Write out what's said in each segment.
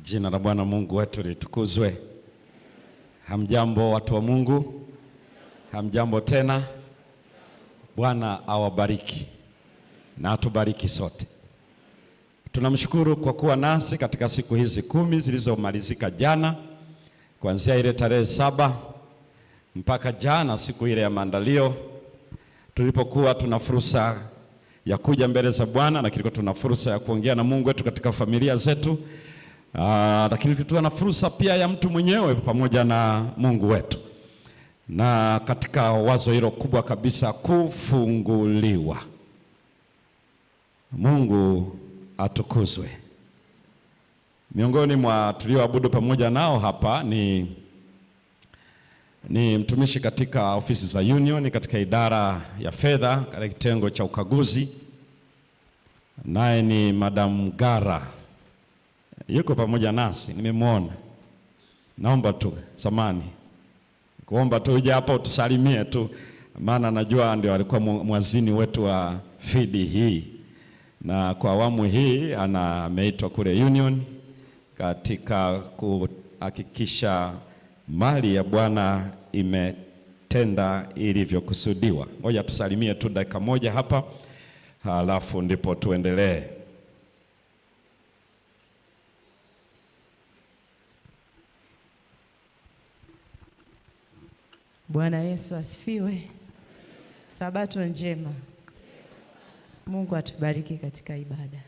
Jina la Bwana Mungu wetu litukuzwe. Hamjambo watu wa Mungu? Hamjambo tena? Bwana awabariki na atubariki sote. Tunamshukuru kwa kuwa nasi katika siku hizi 10 zilizomalizika jana, kuanzia ile tarehe 7 mpaka jana siku ile ya maandalio, tulipokuwa tuna fursa ya kuja mbele za Bwana, na kilikuwa tuna fursa ya kuongea na Mungu wetu katika familia zetu. Lakini tulikuwa na fursa pia ya mtu mwenyewe pamoja na Mungu wetu. Na katika wazo hilo kubwa kabisa, kufunguliwa. Mungu atukuzwe. Miongoni mwa tulioabudu pamoja nao hapa ni mtumishi katika ofisi za Union, katika idara ya fedha, katika kitengo cha ukaguzi. Naye ni Madam Gara. Yuko pamoja nasi, nimemwona. Naomba tu samani kuomba tu uje hapa utusalimie tu, maana najua ndio alikuwa mwazini wetu wa fidi hii, na kwa awamu hii ameitwa kule Union katika kuhakikisha mali ya Bwana imetenda ilivyokusudiwa. Ngoja tusalimie tu dakika moja hapa, halafu ndipo tuendelee. Bwana Yesu asifiwe. Sabato njema. Mungu atubariki katika ibada.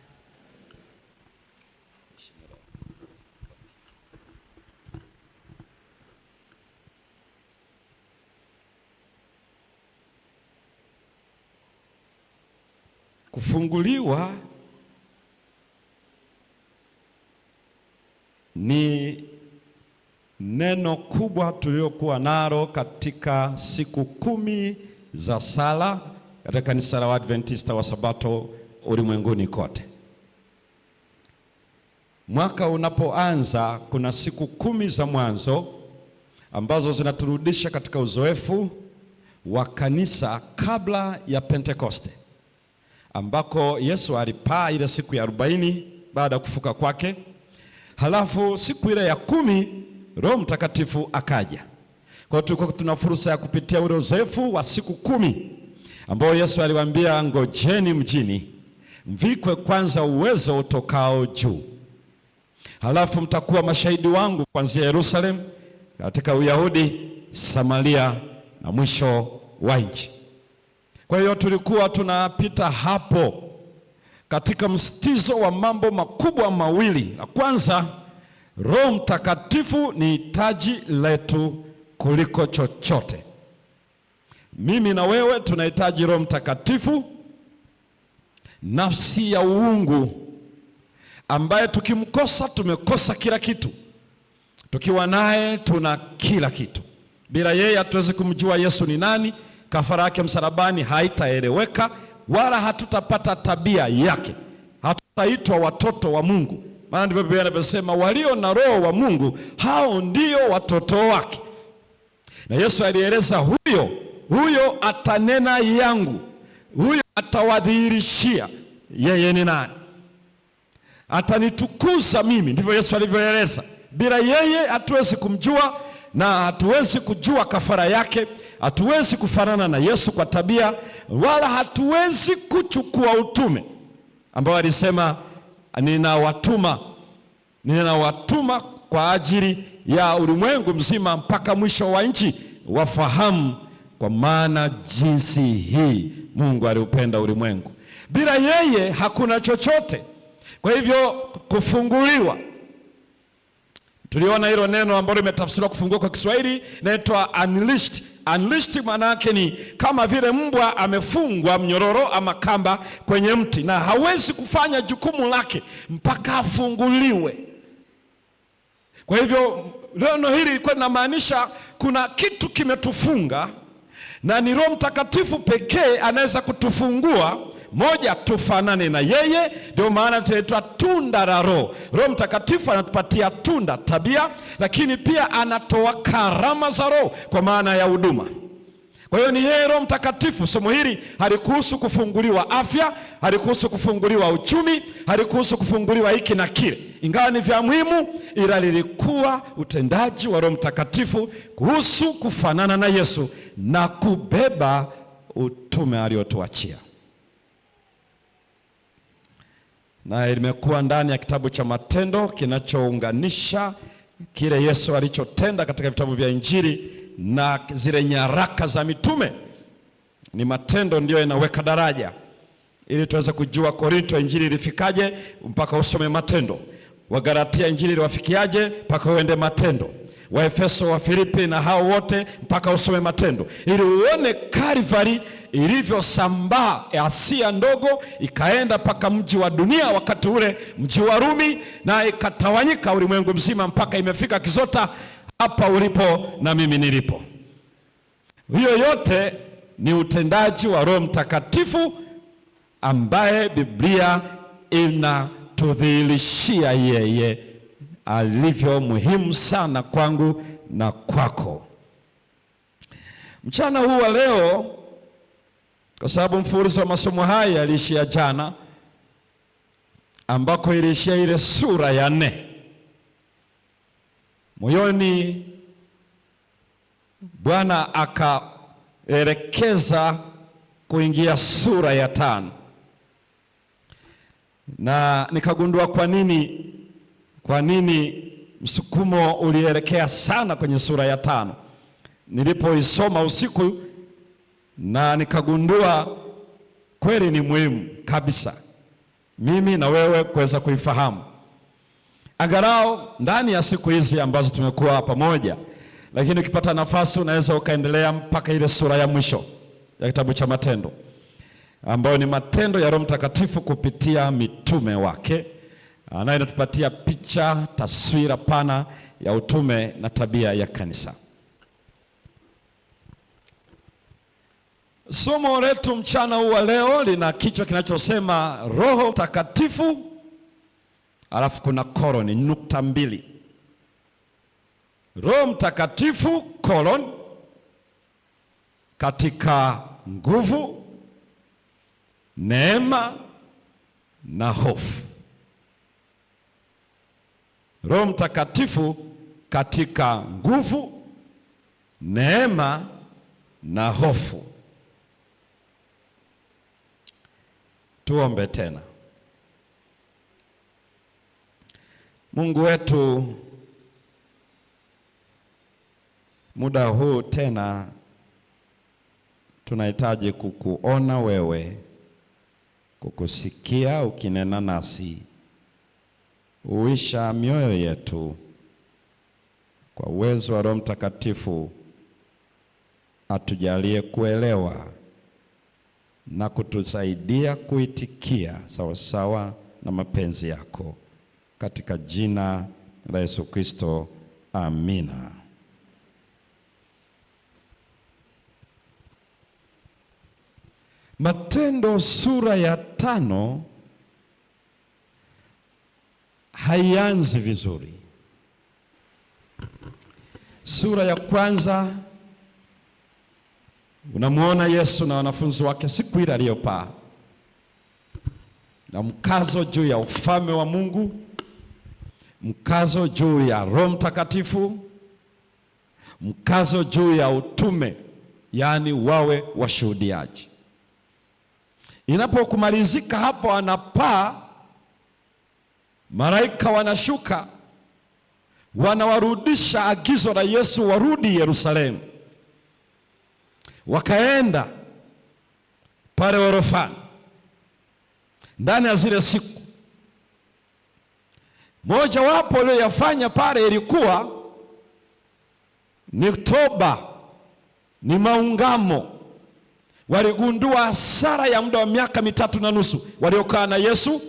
Kufunguliwa ni neno kubwa tuliokuwa nalo katika siku 10 za sala katika kanisa la Waadventista wa Sabato ulimwenguni kote. Mwaka unapoanza kuna siku 10 za mwanzo ambazo zinaturudisha katika uzoefu wa kanisa kabla ya Pentekoste, ambako Yesu alipaa ile siku ya 40 baada ya kufuka kwake. Halafu siku ile ya 10 Roho Mtakatifu akaja. Kwa hiyo tuna fursa ya kupitia ule uzoefu wa siku 10 ambao Yesu aliwaambia, ngojeni mjini, mvikwe kwanza uwezo utokao juu. Halafu mtakuwa mashahidi wangu kuanzia Yerusalemu, katika Uyahudi, Samaria na mwisho wa nchi. Kwa hiyo tulikuwa tunapita hapo katika msitizo wa mambo makubwa mawili. La kwanza, Roho Mtakatifu ni hitaji letu kuliko chochote. Mimi na wewe tunahitaji Roho Mtakatifu, nafsi ya uungu ambaye tukimkosa tumekosa kila kitu. Tukiwa naye tuna kila kitu. Bila yeye hatuwezi kumjua Yesu ni nani, kafara yake msalabani haitaeleweka, wala hatutapata tabia yake. Hatutaitwa watoto wa Mungu. Maana ndivyo Biblia inavyosema, walio na roho wa Mungu hao ndio watoto wake. Na Yesu alieleza huyo atanena yangu, huyo atawadhihirishia yeye ni nani, atanitukuza mimi. Ndivyo Yesu alivyoeleza. Bila yeye hatuwezi kumjua na hatuwezi kujua kafara yake, hatuwezi kufanana na Yesu kwa tabia, wala hatuwezi kuchukua utume ambao alisema, ninawatuma kwa ajili ya ulimwengu mzima mpaka mwisho wa nchi, wafahamu kwa maana jinsi hii Mungu aliupenda ulimwengu. Bila yeye hakuna chochote. Kwa hivyo kufunguliwa, tuliona hilo neno ambalo limetafsiriwa kufungua kwa Kiswahili inaitwa unleashed. Unleashed maana yake ni kama vile mbwa amefungwa mnyororo ama kamba kwenye mti na hawezi kufanya jukumu lake mpaka afunguliwe. Kwa hivyo neno hili lilikuwa linamaanisha kuna kitu kimetufunga na ni Roho Mtakatifu pekee anaweza kutufungua. Moja, tufanane na yeye. Ndio maana tunaitwa tunda la Roho. Roho Mtakatifu anatupatia tunda, tabia, lakini pia anatoa karama za Roho kwa maana ya huduma. Kwa hiyo ni yeye Roho Mtakatifu. Somo hili halikuhusu kufunguliwa afya, halikuhusu kufunguliwa uchumi, halikuhusu kufunguliwa hiki na kile. ingawa ni vya muhimu, ila lilikuwa utendaji wa Roho Mtakatifu kuhusu kufanana na Yesu na kubeba utume aliotuachia. Na limekuwa ndani ya kitabu cha Matendo kinachounganisha kile Yesu alichotenda katika vitabu vya Injili na zile nyaraka za mitume. Ni Matendo ndio inaweka daraja ili tuweze kujua Korinto Injili ilifikaje mpaka usome Matendo. Wagalatia Injili iliwafikiaje mpaka uende Matendo. Waefeso, wa Filipi na hao wote mpaka usome Matendo, ili uone Calvary ilivyosambaa Asia ndogo ikaenda mpaka mji wa dunia wakati ule, mji wa Rumi, na ikatawanyika ulimwengu mzima mpaka imefika Kizota, hapa ulipo na mimi nilipo. Hiyo yote ni utendaji wa Roho Mtakatifu ambaye Biblia inatudhihirishia yeye alivyo muhimu sana kwangu na kwako. Mchana huu wa leo, kwa sababu mfululizo wa masomo haya yaliishia jana, ambako iliishia ile sura ya 4, moyoni Bwana akaelekeza kuingia sura ya 5, na nikagundua kwa nini msukumo ulielekea sana kwenye sura ya 5. Nilipoisoma usiku na nikagundua kweli ni muhimu kabisa mimi na wewe kuweza kuifahamu, angalau ndani ya siku hizi ambazo tumekuwa pamoja. Lakini ukipata nafasi unaweza ukaendelea mpaka ile sura ya mwisho ya kitabu cha Matendo, ambayo ni matendo ya Roho Mtakatifu kupitia mitume wake, na inatupatia picha, taswira pana ya utume na tabia ya kanisa. Somo letu mchana huu wa leo lina kichwa kinachosema Roho Mtakatifu, alafu kuna koloni, nukta 2. Roho Mtakatifu koloni, katika nguvu, neema na hofu. Roho Mtakatifu katika nguvu, neema na hofu. Tuombe tena. Mungu wetu, muda huu tena tunahitaji kukuona wewe, kukusikia ukinena nasi. Uisha mioyo yetu kwa uwezo wa Roho Mtakatifu, atujalie kuelewa na kutusaidia kuitikia sawa sawa na mapenzi yako, katika jina la Yesu Kristo, amina. Matendo sura ya 5 haianzi vizuri. Sura ya kwanza unamuona Yesu na wanafunzi wake siku ile aliyopaa, na mkazo juu ya ufalme wa Mungu, mkazo juu ya Roho Mtakatifu, mkazo juu ya utume, yaani wawe washuhudiaji. Inapokumalizika hapo, anapaa, malaika wanashuka, wanawarudisha agizo la Yesu warudi Yerusalemu. Wakaenda pale orofani. Ndani ya zile siku, moja wapo walioyafanya pale ilikuwa ni toba, ni maungamo. Waligundua hasara ya muda wa miaka 3.5 waliokaa na Yesu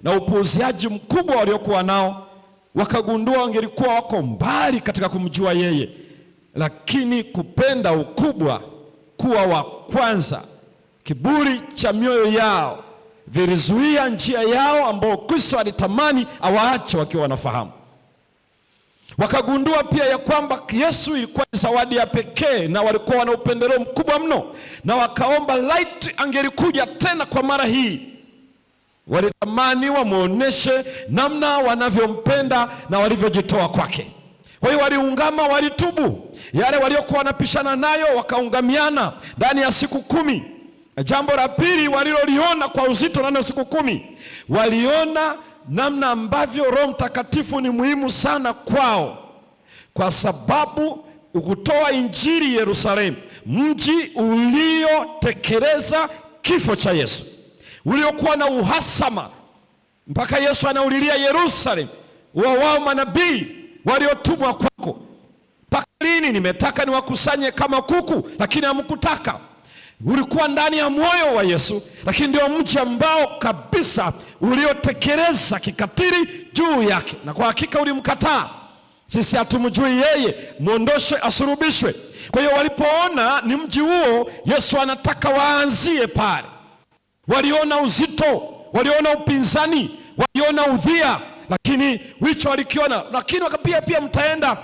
na upuuziaji mkubwa waliokuwa nao. Wakagundua wangelikuwa wako mbali katika kumjua yeye, lakini kupenda ukubwa, kuwa wa kwanza, kiburi cha mioyo yao vilizuia njia yao ambao Kristo alitamani awaache wakiwa wanafahamu. Wakagundua pia ya kwamba Yesu ilikuwa ni zawadi ya pekee, na walikuwa wana upendeleo mkubwa mno, na wakaomba laiti angelikuja tena kwa mara hii walitamani wamuoneshe namna wanavyompenda na walivyojitoa kwake. Kwa hiyo waliungama, walitubu yale waliokuwa wanapishana nayo, wakaungamiana ndani ya siku 10. Jambo la pili waliloliona kwa uzito ndani ya siku 10, waliona namna ambavyo Roho Mtakatifu ni muhimu sana kwao, kwa sababu ukutoa injili Yerusalemu, mji uliotekeleza kifo cha Yesu, uliokuwa na uhasama mpaka Yesu anaulilia Yerusalemu, wao manabii waliotumwa kwako, mpaka lini nimetaka niwakusanye kama kuku lakini hamkutaka. Ulikuwa ndani ya moyo wa Yesu, lakini ndio mji ambao kabisa uliotekeleza kikatili juu yake, na kwa hakika ulimkataa. Sisi hatumjui yeye, muondoshe asurubishwe. Kwa hiyo walipoona ni mji huo Yesu anataka waanzie pale, waliona uzito, waliona upinzani, waliona udhia, lakini wicho walikiona. Lakini wakapia pia mtaenda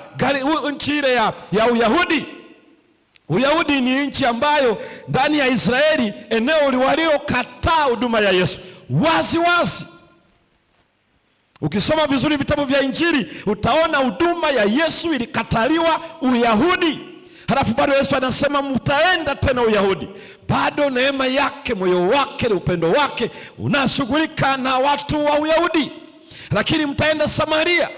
nchi ile ya Uyahudi. Uyahudi ni nchi ambayo ndani ya Israeli, eneo waliokataa huduma ya Yesu wazi wazi. Ukisoma vizuri vitabu vya Injili utaona huduma ya Yesu ilikataliwa Uyahudi. Halafu bado Yesu anasema mtaenda tena Uyahudi. Bado neema yake, moyo wake na upendo wake unashughulika na watu wa Uyahudi. Lakini mtaenda Samaria.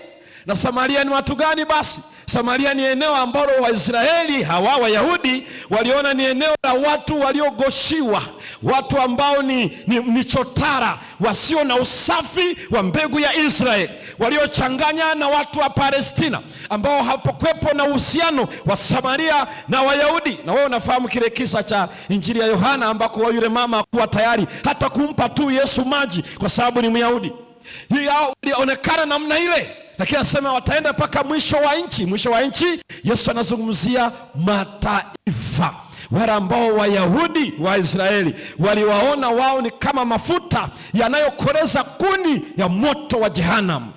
Na Samaria ni watu gani basi? Samaria ni eneo ambalo Waisraeli hawa Wayahudi waliona ni eneo la watu waliogoshiwa, watu ambao ni chotara, wasio na usafi wa mbegu ya Israeli, waliochanganya na watu wa Palestina ambao hapakuwepo na uhusiano wa Samaria na Wayahudi. Na wewe unafahamu kile kisa cha Injili ya Yohana ambako yule mama hakuwa tayari hata kumpa tu Yesu maji kwa sababu ni Myahudi. Hiyo ilionekana namna ile. Lakini anasema wataenda mpaka mwisho wa nchi. Mwisho wa nchi, Yesu anazungumzia mataifa, wale ambao Wayahudi wa Israeli waliwaona wao ni kama mafuta yanayokoleza kuni ya moto wa jehanamu.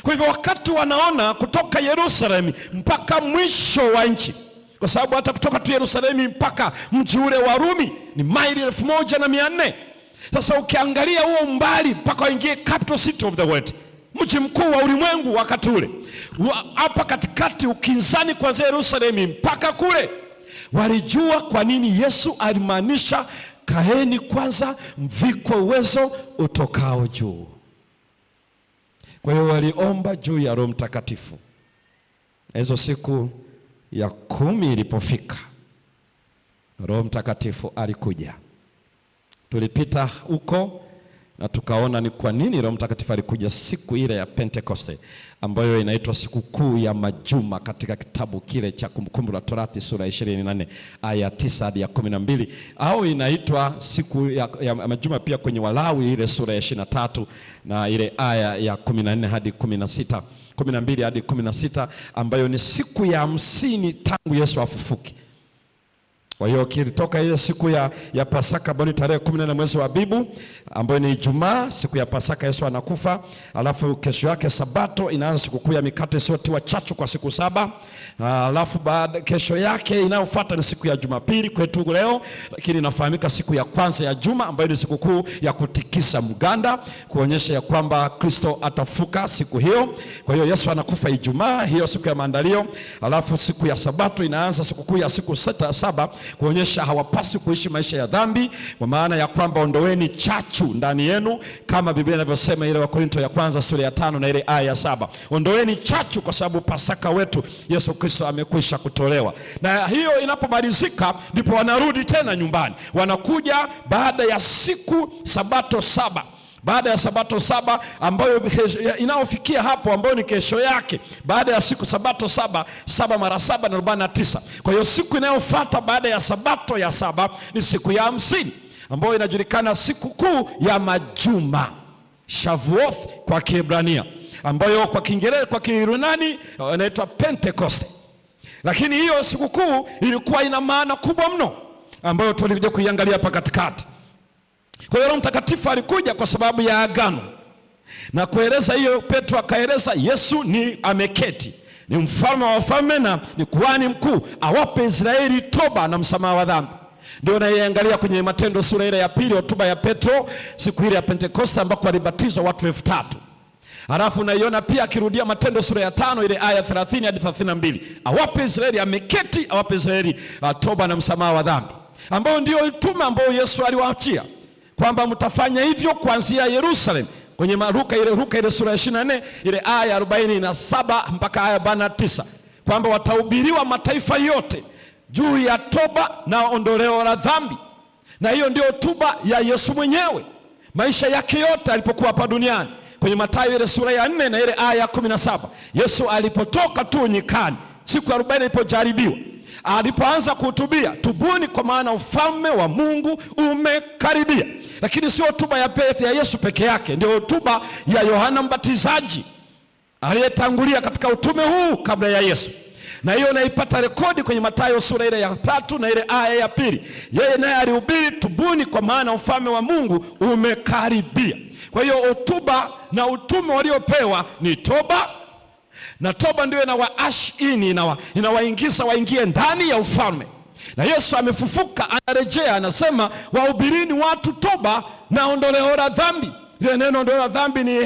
Kwa hivyo wakati wanaona kutoka Yerusalemu mpaka mwisho wa nchi, kwa sababu hata kutoka tu Yerusalemu mpaka mji ule wa Rumi ni maili 1400. Sasa ukiangalia huo umbali mpaka waingie capital city of the world, mji mkuu wa ulimwengu wakati ule, hapa katikati ukinzani kuanzia Yerusalemu mpaka kule, walijua kwa nini Yesu alimaanisha kaeni kwanza mvikwe uwezo utokao juu. Kwa hiyo waliomba juu ya Roho Mtakatifu. Hizo siku ya 10 ilipofika, Roho Mtakatifu alikuja. Tulipita huko na tukaona ni kwa nini Roho Mtakatifu alikuja siku ile ya Pentekoste, ambayo inaitwa siku kuu ya majuma katika kitabu kile cha Kumbukumbu la Torati sura 24 aya 9 hadi ya 12, au inaitwa siku ya majuma pia kwenye Walawi ile sura ya 23 na ile aya ya 14 hadi 16, 12 hadi 16, ambayo ni siku ya 50 tangu Yesu afufuke. Kwa hiyo kilitoka ile siku ya Pasaka ambayo ni tarehe 14 mwezi wa Abibu, ambayo ni Ijumaa, siku ya Pasaka Yesu anakufa. Alafu kesho yake Sabato inaanza sikukuu ya mikate isiyotiwa chachu kwa siku 7. Alafu baada kesho yake inayofuata ni siku ya Jumapili kwetu leo, lakini inafahamika siku ya kwanza ya juma ambayo ni sikukuu ya kutikisa mganda, kuonyesha ya kwamba Kristo atafuka siku hiyo. Kwa hiyo Yesu anakufa Ijumaa, hiyo siku ya maandalio. Alafu siku ya Sabato inaanza sikukuu ya siku 7 kuonyesha hawapaswi kuishi maisha ya dhambi, kwa maana ya kwamba ondoeni chachu ndani yenu, kama Biblia inavyosema ile Wakorintho ya kwanza sura ya 5 na ile aya ya 7. Ondoeni chachu kwa sababu Pasaka wetu Yesu Kristo amekwisha kutolewa. Na hiyo inapomalizika ndipo wanarudi tena nyumbani. Wanakuja baada ya siku Sabato 7. Baada ya Sabato 7 ambayo inaofikia hapo, ambayo ni kesho yake, baada ya siku Sabato 7, 7 mara 7 ni 49. Kwa hiyo siku inayofuata baada ya Sabato ya 7 ni siku ya 50, ambayo inajulikana siku kuu ya majuma, Shavuoth kwa Kiebrania, ambayo kwa Kiingereza, kwa Kiyunani inaitwa Pentecost. Lakini hiyo siku kuu ilikuwa ina maana kubwa mno ambayo tulikuja kuiangalia hapa katikati. Kwa hiyo Roho Mtakatifu alikuja kwa sababu ya agano. Na kueleza hiyo, Petro akaeleza Yesu ni ameketi, ni mfalme wa wafalme na ni kuhani mkuu, awape Israeli toba na msamaha wa dhambi. Ndio naiangalia kwenye Matendo sura ile ya 2, hotuba ya Petro siku ile ya Pentekoste ambako walibatizwa watu 3000. Halafu naiona pia akirudia Matendo sura ya 5 ile aya 30 hadi 32. Awape Israeli, ameketi awape Israeli toba na msamaha wa dhambi, ambao ndio utume ambao Yesu aliwaachia kwamba mtafanya hivyo kuanzia Yerusalemu. Kwenye Luka ile sura ya 24 ile aya 47 mpaka aya 49, kwamba watahubiriwa mataifa yote juu ya toba na ondoleo la dhambi. Na hiyo ndio hotuba ya Yesu mwenyewe maisha yake yote alipokuwa hapa duniani. Kwenye Mathayo ile sura ya 4 na ile aya ya 17, Yesu alipotoka tu nyikani siku 40 alipojaribiwa, alipoanza kuhutubia, tubuni kwa maana ufalme wa Mungu umekaribia. Lakini sio hotuba ya Yesu peke yake, ndio hotuba ya Yohana Mbatizaji aliyetangulia katika utume huu kabla ya Yesu. Na hiyo naipata rekodi kwenye Mathayo sura ile ya 3 na ile aya ya 2. Yeye naye alihubiri, tubuni kwa maana ufalme wa Mungu umekaribia. Kwa hiyo hotuba na utume waliopewa ni toba, na toba ndio inawaingiza waingie ndani ya ufalme. Na Yesu amefufuka, anarejea, anasema wahubirini watu toba na ondoleo la dhambi. Ile neno ondoleo la dhambi ni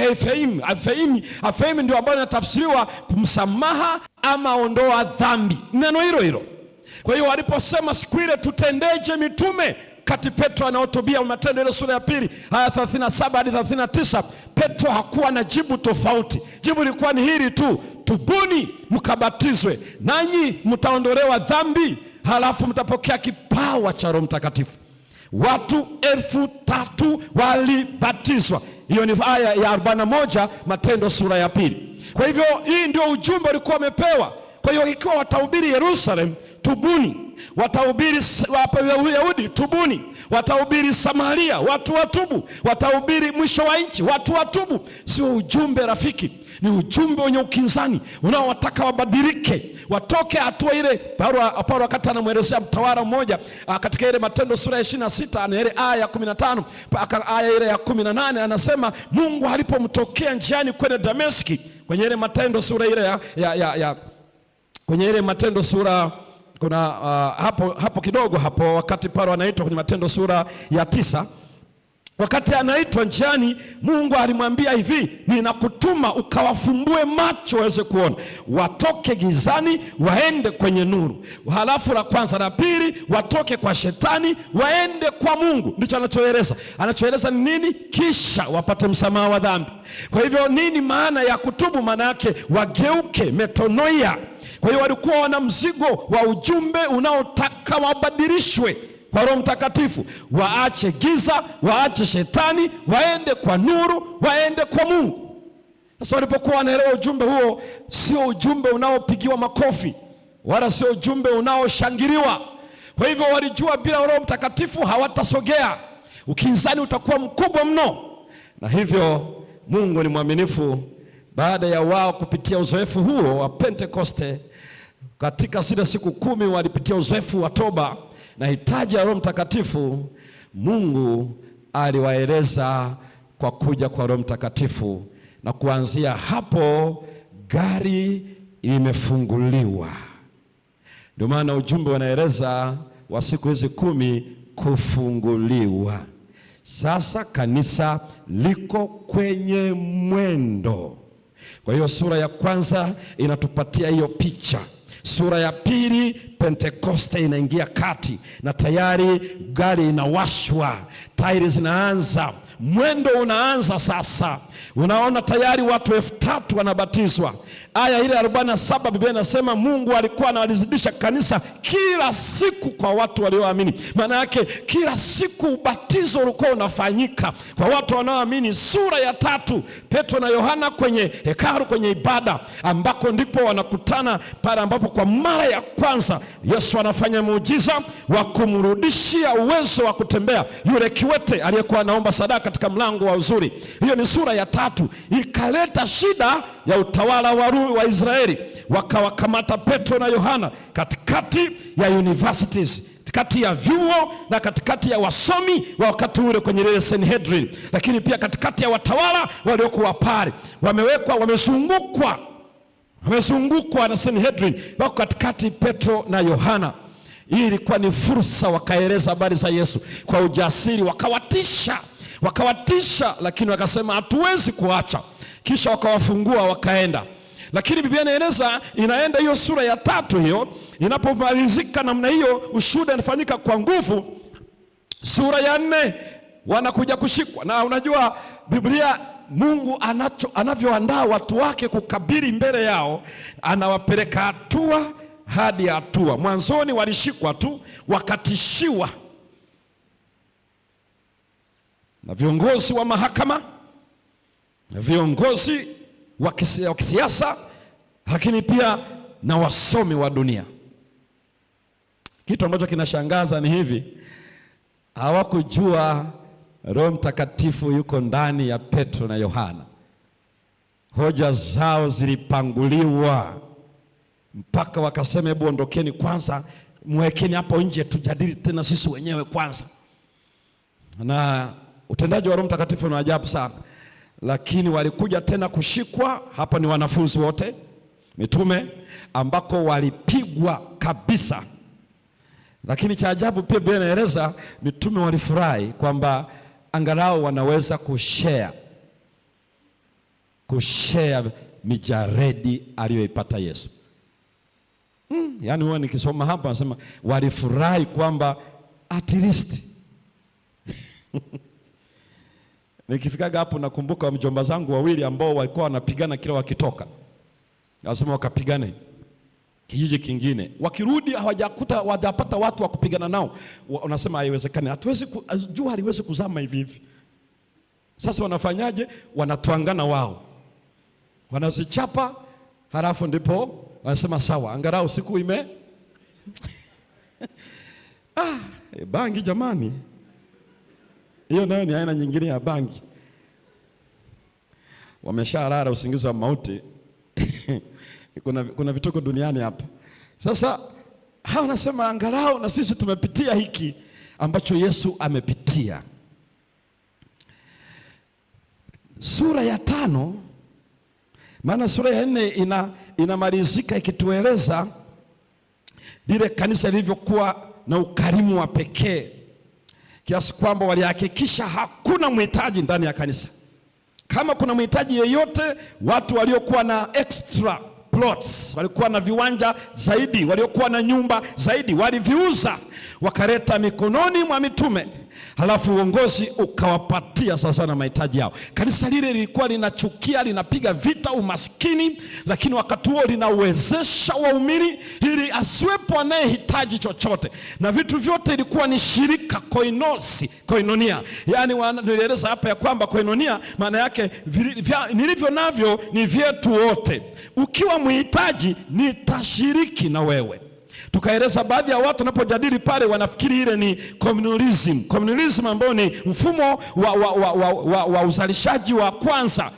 afeimi ndio ambayo inatafsiriwa kumsamaha ama ondoa dhambi, neno hilo hilo. Kwa hiyo waliposema siku ile tutendeje mitume, kati Petro anahutubia Matendo ile sura ya 2 aya 37 hadi 39, Petro hakuwa na jibu tofauti. Jibu lilikuwa ni hili tu, tubuni mkabatizwe nanyi mtaondolewa dhambi, halafu mtapokea kipawa cha Roho Mtakatifu. Watu 3000 walibatizwa. Hiyo ni aya ya 41 Matendo sura ya 2. Kwa hivyo hii ndio ujumbe ulikuwa umepewa. Kwa hiyo ikiwa watahubiri Yerusalemu, tubuni. Watahubiri Wayahudi, tubuni. Watahubiri Samaria, watu watubu. Watahubiri mwisho wa nchi, watu watubu. Sio ujumbe rafiki, ni ujumbe wenye ukinzani unaowataka wabadilike, watoke hatua ile. Paulo wakati anamwelezea mtawala mmoja katika ile Matendo sura ya 26 na ile aya ya 15 mpaka aya ile ya 18, anasema Mungu alipomtokea njiani kwenda Dameski, kwenye ile Matendo sura ile kwenye ile Matendo sura kuna hapo kidogo hapo, wakati Paulo anaitwa kwenye Matendo sura ya 9, wakati anaitwa njiani, Mungu alimwambia hivi, ninakutuma ukawafumbue macho waweze kuona, watoke gizani waende kwenye nuru. Halafu la kwanza na pili, watoke kwa shetani waende kwa Mungu. Ndicho anachoeleza ni nini? Kisha wapate msamaha wa dhambi. Kwa hivyo nini maana ya kutubu? Maana yake wageuke, metanoia. Kwa hiyo walikuwa wana mzigo wa ujumbe unaotaka wabadilishwe kwa Roho Mtakatifu, waache giza, waache shetani, waende kwa nuru, waende kwa Mungu. Sasa walipokuwa wanaelewa ujumbe huo, sio ujumbe unaopigiwa makofi wala sio ujumbe unaoshangiliwa. Kwa hivyo walijua bila Roho Mtakatifu hawatasogea, ukinzani utakuwa mkubwa mno. Na hivyo Mungu ni mwaminifu. Baada ya wao kupitia uzoefu huo wa Pentekoste, katika zile siku 10 walipitia uzoefu wa toba na hitaji ya Roho Mtakatifu. Mungu aliwaeleza kwa kuja kwa Roho Mtakatifu, na kuanzia hapo gari limefunguliwa. Ndio maana ujumbe unaeleza wa siku hizi 10 kufunguliwa. Sasa kanisa liko kwenye mwendo. Kwa hiyo sura ya kwanza inatupatia hiyo picha. Sura ya pili, Pentekoste inaingia kati na tayari gari inawashwa, tairi zinaanza, mwendo unaanza sasa. Unaona tayari watu 3000 wanabatizwa. Aya ile 47 Biblia inasema Mungu alikuwa analizidisha kanisa kila siku kwa watu walioamini. Maana yake kila siku ubatizo ulikuwa unafanyika kwa watu wanaoamini. Sura ya 3, Petro na Yohana kwenye hekalu, kwenye ibada, ambako ndipo wanakutana pale ambapo kwa mara ya kwanza Yesu anafanya muujiza wa kumrudishia uwezo wa kutembea yule kiwete aliyekuwa anaomba sadaka katika mlango wa uzuri. Hiyo ni sura ya 3. Ikaleta shida ya utawala wa Israeli, wakawakamata Petro na Yohana katikati ya universities, katikati ya vyuo na katikati ya wasomi wa wakati ule kwenye ile Sanhedrin, lakini pia katikati ya watawala waliokuwa pale. Wamezungukwa na Sanhedrin, wako katikati Petro na Yohana. Hii ilikuwa ni fursa, wakaeleza habari za Yesu kwa ujasiri, wakawatisha, lakini wakasema hatuwezi kuacha. Kisha wakawafungua wakaenda. Lakini Biblia inaeleza, inaenda hiyo sura ya 3 hiyo, inapomalizika namna hiyo, ushuhuda unafanyika kwa nguvu. Sura ya 4 wanakuja kushikwa. Na unajua Biblia, Mungu anavyoandaa watu wake kukabili mbele yao, anawapeleka hatua hadi hatua. Mwanzoni walishikwa tu, wakatishiwa na viongozi wa mahakama na viongozi wa kisiasa, lakini pia na wasomi wa dunia. Kitu ambacho kinashangaza ni hivi, hawakujua Roho Mtakatifu yuko ndani ya Petro na Yohana. Hoja zao zilipanguliwa mpaka wakasema, hebu ondokeni kwanza, mwekeni hapo nje tujadili tena sisi wenyewe kwanza. Na utendaji wa Roho Mtakatifu ni ajabu sana. Lakini walikuja tena kushikwa. Hapa ni wanafunzi wote mitume, ambako walipigwa kabisa. Lakini cha ajabu pia Biblia inaeleza mitume walifurahi kwamba angalau wanaweza kushare mijaredi aliyoipata Yesu. Yaani huwa nikisoma hapa nasema walifurahi kwamba at least nikifikaga hapo nakumbuka mjomba zangu wawili ambao walikuwa wanapigana kila wakitoka. Lazima wakapigane kijiji kingine. Wakirudi hawajapata watu wa kupigana nao. Wanasema haiwezekani. Hatuwezi jua haliwezi kuzama hivi hivi. Sasa wanafanyaje? Wanatuangana wao. Wanazichapa, halafu ndipo wanasema sawa, angalau siku bangi jamani. Hiyo nayo ni aina nyingine ya bangi. Wameshalala usingizi wa mauti. Kuna vituko duniani hapa. Sasa hawa wanasema angalau na sisi tumepitia hiki ambacho Yesu amepitia. Sura ya 5, maana sura ya 4 inamalizika ikitueleza lile kanisa lilivyokuwa na ukarimu wa pekee, kiasi kwamba walihakikisha hakuna mhitaji ndani ya kanisa. Kama kuna mhitaji yeyote, watu waliokuwa na extra plots, walikuwa na viwanja zaidi, waliokuwa na nyumba zaidi, waliviuza wakaleta mikononi mwa mitume, halafu uongozi ukawapatia sasa na mahitaji yao. Kanisa lile lilikuwa linachukia, linapiga vita umaskini, lakini wakati huo linawezesha waumini ili asiwepo anayehitaji chochote, na vitu vyote ilikuwa ni shirika, koinonia. Yaani wanaeleza hapa ya kwamba koinonia maana yake nilivyo navyo ni vyetu wote. Ukiwa mhitaji nitashiriki na wewe. Tukaeleza baadhi ya watu wanapojadili pale wanafikiri ile ni communalism. Communalism ambao ni mfumo wa uzalishaji wa kwanza,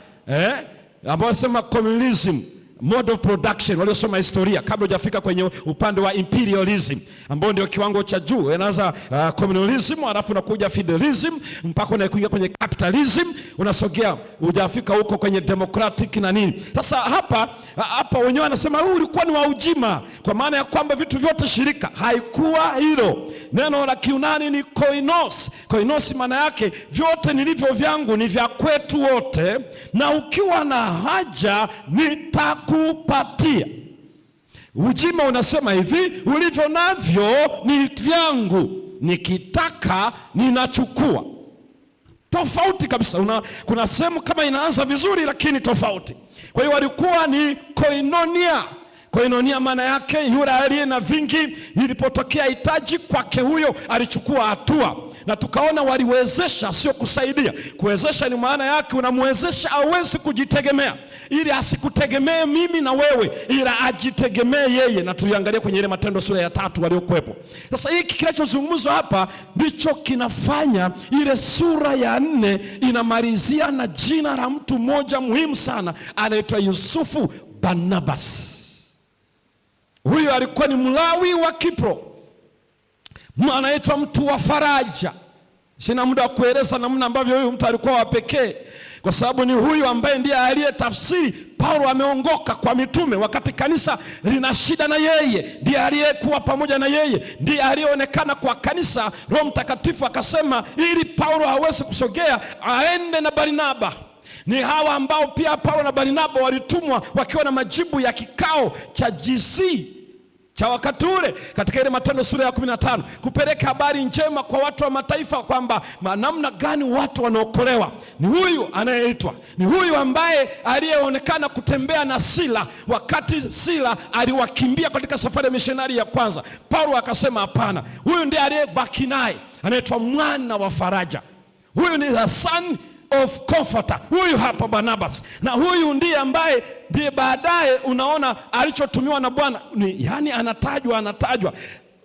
ambao wanasema communalism mode of production, waliosoma historia kabla hujafika kwenye upande wa imperialism ambao ndio kiwango cha juu. Inaanza communalism, alafu unakuja feudalism, mpaka unakuja kwenye capitalism, unasogea hujafika huko kwenye democratic na nini. Sasa hapa wenyewe wanasema huu ulikuwa ni wa ujima, kwa maana ya kwamba vitu vyote shirika. Haikuwa hilo. Neno la Kiunani ni koinos. Koinos maana yake vyote nilivyo vyangu ni vya kwetu wote, na ukiwa na haja nitakupatia. Ujima unasema hivi, ulivyo navyo ni vyangu, nikitaka ninachukua. Tofauti kabisa. Kuna sehemu kama inaanza vizuri lakini tofauti. Kwa hiyo walikuwa ni koinonia. Koinonia maana yake yule aliye na vingi, ilipotokea hitaji kwake huyo alichukua hatua. Na tukaona waliwezesha, sio kusaidia. Kuwezesha ni maana yake unamwezesha aweze kujitegemea, ili asikutegemee mimi na wewe, ila ajitegemee yeye. Na tuliangalia kwenye ile Matendo sura ya 3 waliokuepo. Sasa hiki kinachozungumzwa hapa ndicho kinafanya ile sura ya 4 inamalizia na jina la mtu mmoja muhimu sana, anaitwa Yusufu Barnabas. Huyu alikuwa ni Mlawi wa Kipro, anaitwa mtu wa faraja. Sina muda wa kueleza namna ambavyo huyu mtu alikuwa wa pekee. kwa sababu ni huyu ambaye ndiye aliyetafsiri Paulo ameongoka kwa mitume wakati kanisa lina shida na yeye. Ndiye aliyekuwa pamoja na yeye, ndiye aliyeonekana kwa kanisa. Roho Mtakatifu akasema ili Paulo aweze kusogea aende na Barnaba. Ni hawa ambao pia Paulo na Barnaba walitumwa wakiwa na majibu ya kikao cha GC cha wakati ule katika ile Matendo sura ya 15 kupeleka habari njema kwa watu wa mataifa kwamba namna gani watu wanaokolewa. Ni huyu anayeitwa, ni huyu ambaye aliyeonekana kutembea na Sila wakati Sila aliwakimbia katika safari ya missionari ya kwanza. Paulo akasema hapana, huyu ndiye aliyebaki naye, anaitwa mwana wa faraja. Huyu ni the son of comforter. Huyu hapa Barnabas, na huyu ndiye ambaye ndiye baadaye unaona alichotumiwa na Bwana. Yani anatajwa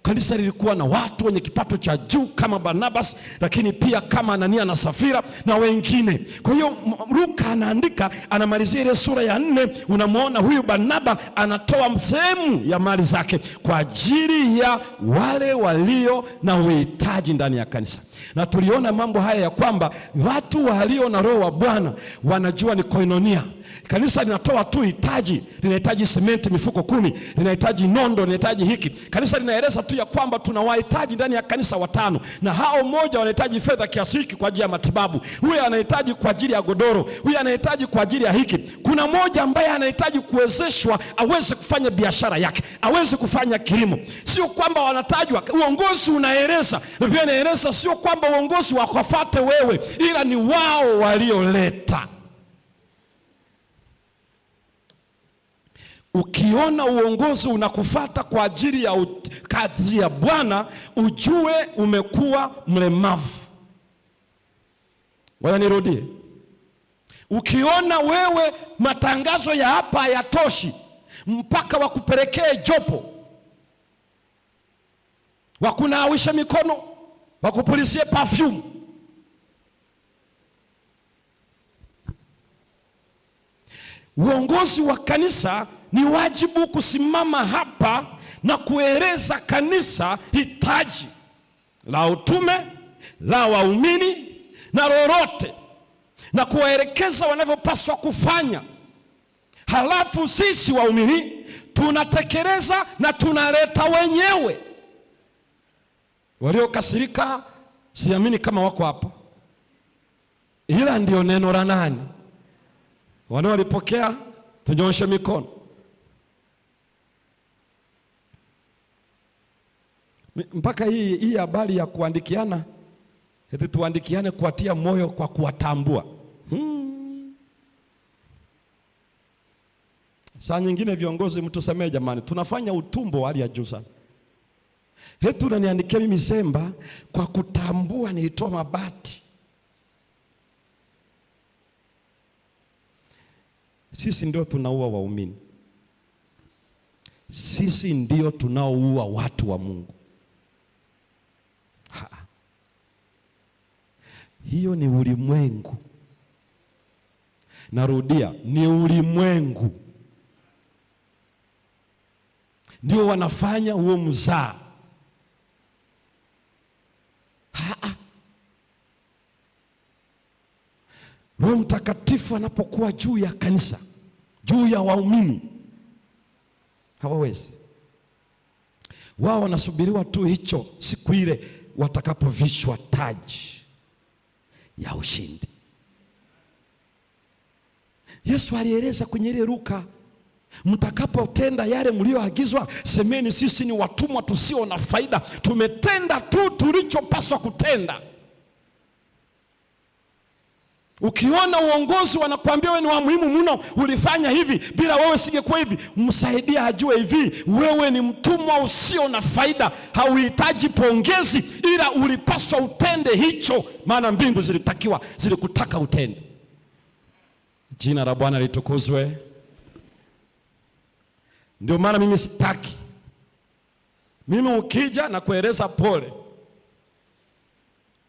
kanisa lilikuwa na watu wenye kipato cha juu kama Barnabas, lakini pia kama Anania na Safira na wengine. Kwa hiyo Luka anaandika, anamalizia ile sura ya 4, unamwona huyu Barnaba anatoa sehemu ya mali zake kwa ajili ya wale walio na uhitaji ndani ya kanisa. Na tuliona mambo haya ya kwamba watu walio na roho wa Bwana wanajua ni koinonia. Kanisa linatoa tu hitaji, linahitaji sementi mifuko 10, linahitaji nondo, linahitaji hiki. Kanisa linaeleza tu ya kwamba tuna wahitaji ndani ya kanisa 5, na hao mmoja wanahitaji fedha kiasi hiki kwa ajili ya matibabu, huyu anahitaji kwa ajili ya godoro, huyu anahitaji kwa ajili ya hiki. Kuna mmoja ambaye anahitaji kuwezeshwa aweze kufanya biashara yake, aweze kufanya kilimo. Sio kwamba wanatajwa, uongozi unaeleza, Biblia inaeleza sio kwamba uongozi wakafate wewe, ila ni wao walioleta. Ukiona uongozi unakufata kwa ajili ya kazi ya Bwana, ujue umekuwa mlemavu. Ngoja nirudie. Ukiona wewe matangazo ya hapa hayatoshi mpaka wakupelekee jopo, wakunawisha mikono, wakupulizie perfume, uongozi wa kanisa ni wajibu kusimama hapa na kueleza kanisa hitaji la utume la waumini na lolote, na kuwaelekeza wanavyopaswa kufanya. Halafu sisi waumini tunatekeleza na tunaleta wenyewe. Waliokasirika siamini kama wako hapa, ila ndio neno la nani? Wanaolipokea tunyoshe mikono. Mpaka hii habari ya kuandikiana, eti tuandikiane kuatia moyo kwa kuwatambua. Saa nyingine viongozi mtusamee jamani, tunafanya utumbo hali ya juu sana. Eti unaniandikia mimi Zemba kwa kutambua nilitoa mabati. Sisi ndio tunaua waumini. Sisi ndio tunaoua watu wa Mungu. Hiyo ni ulimwengu. Narudia, ni ulimwengu ndio wanafanya huo mzaa. Roho Mtakatifu anapokuwa juu ya kanisa, juu ya waumini, hawawezi. Wao wanasubiriwa tu hicho siku ile watakapovishwa taji ya ushindi. Yesu alieleza kwenye ile Luka, mtakapotenda yale mlioagizwa, semeni sisi ni watumwa tusio na faida, tumetenda tu tulichopaswa kutenda. Ukiona uongozi wanakuambia wewe ni wa muhimu mno, ulifanya hivi, bila wewe singekuwa hivi, msaidia ajue hivi, wewe ni mtumwa usio na faida, hauhitaji pongezi, ila ulipaswa utende hicho, maana mbingu zilikutaka utende. Jina la Bwana litukuzwe. Ndio maana mimi sitaki. Mimi ukija na kueleza pole,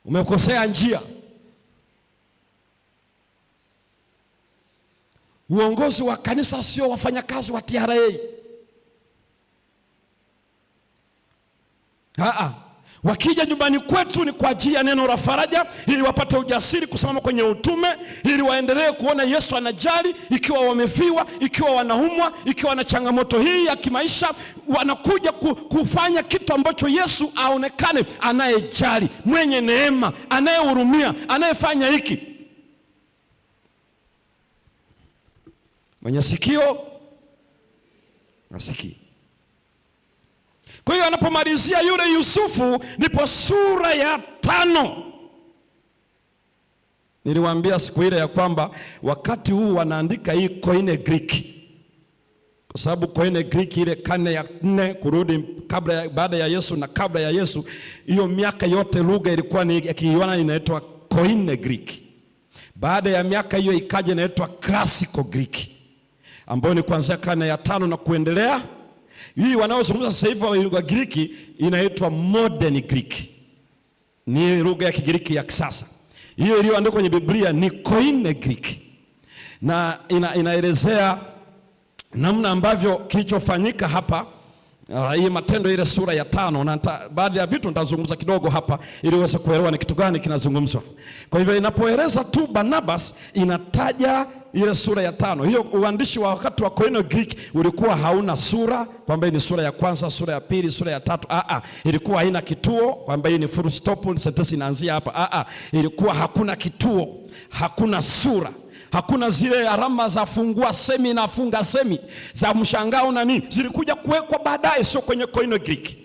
umekosea njia. Uongozi wa kanisa sio wafanyakazi wa TRA. Wakija nyumbani kwetu ni kwa ajili ya neno la faraja, ili wapate ujasiri kusimama kwenye utume, ili waendelee kuona Yesu anajali. Ikiwa wamefiwa, ikiwa wanaumwa, ikiwa wana changamoto hii ya kimaisha, wanakuja kufanya kitu ambacho Yesu aonekane anayejali, mwenye neema, anayehurumia, anayefanya hiki. Mwenye sikio asikie. Kwa hiyo anapomalizia yule Yusufu, ndipo sura ya 5. Niliwaambia siku ile ya kwamba wakati huu wanaandika hii Koine Greek, kwa sababu Koine Greek ile karne ya 4 kurudi baada ya Yesu na kabla ya Yesu, hiyo miaka yote lugha ilikuwa ni ya Kiyunani inaitwa Koine Greek. Baada ya miaka hiyo ikaja inaitwa Classical Greek, ambayo ni kuanzia karne ya 5 na kuendelea. Hii wanaozungumza sasa hivi wa lugha Giriki inaitwa Modern Greek. Ni lugha ya Kigiriki ya kisasa. Hiyo iliyoandikwa kwenye Biblia ni Koine Greek. Na inaelezea namna ambavyo kilichofanyika hapa. Hii Matendo ile sura ya 5, na baadhi ya vitu nitazungumza kidogo hapa ili uweze kuelewa ni kitu gani kinazungumzwa. Kwa hivyo inapoeleza tu Barnabas inataja ile sura ya 5. Hiyo uandishi wa wakati wa Koine Greek ulikuwa hauna sura kwamba ni sura ya kwanza, sura ya pili, sura ya 3. Ilikuwa haina kituo kwamba hii ni full stop, sentence inaanzia hapa. Ilikuwa hakuna kituo, hakuna sura. Hakuna zile alama za fungua semi na funga semi za mshangao na nini, zilikuja kuwekwa baadaye, sio kwenye Koine Greek.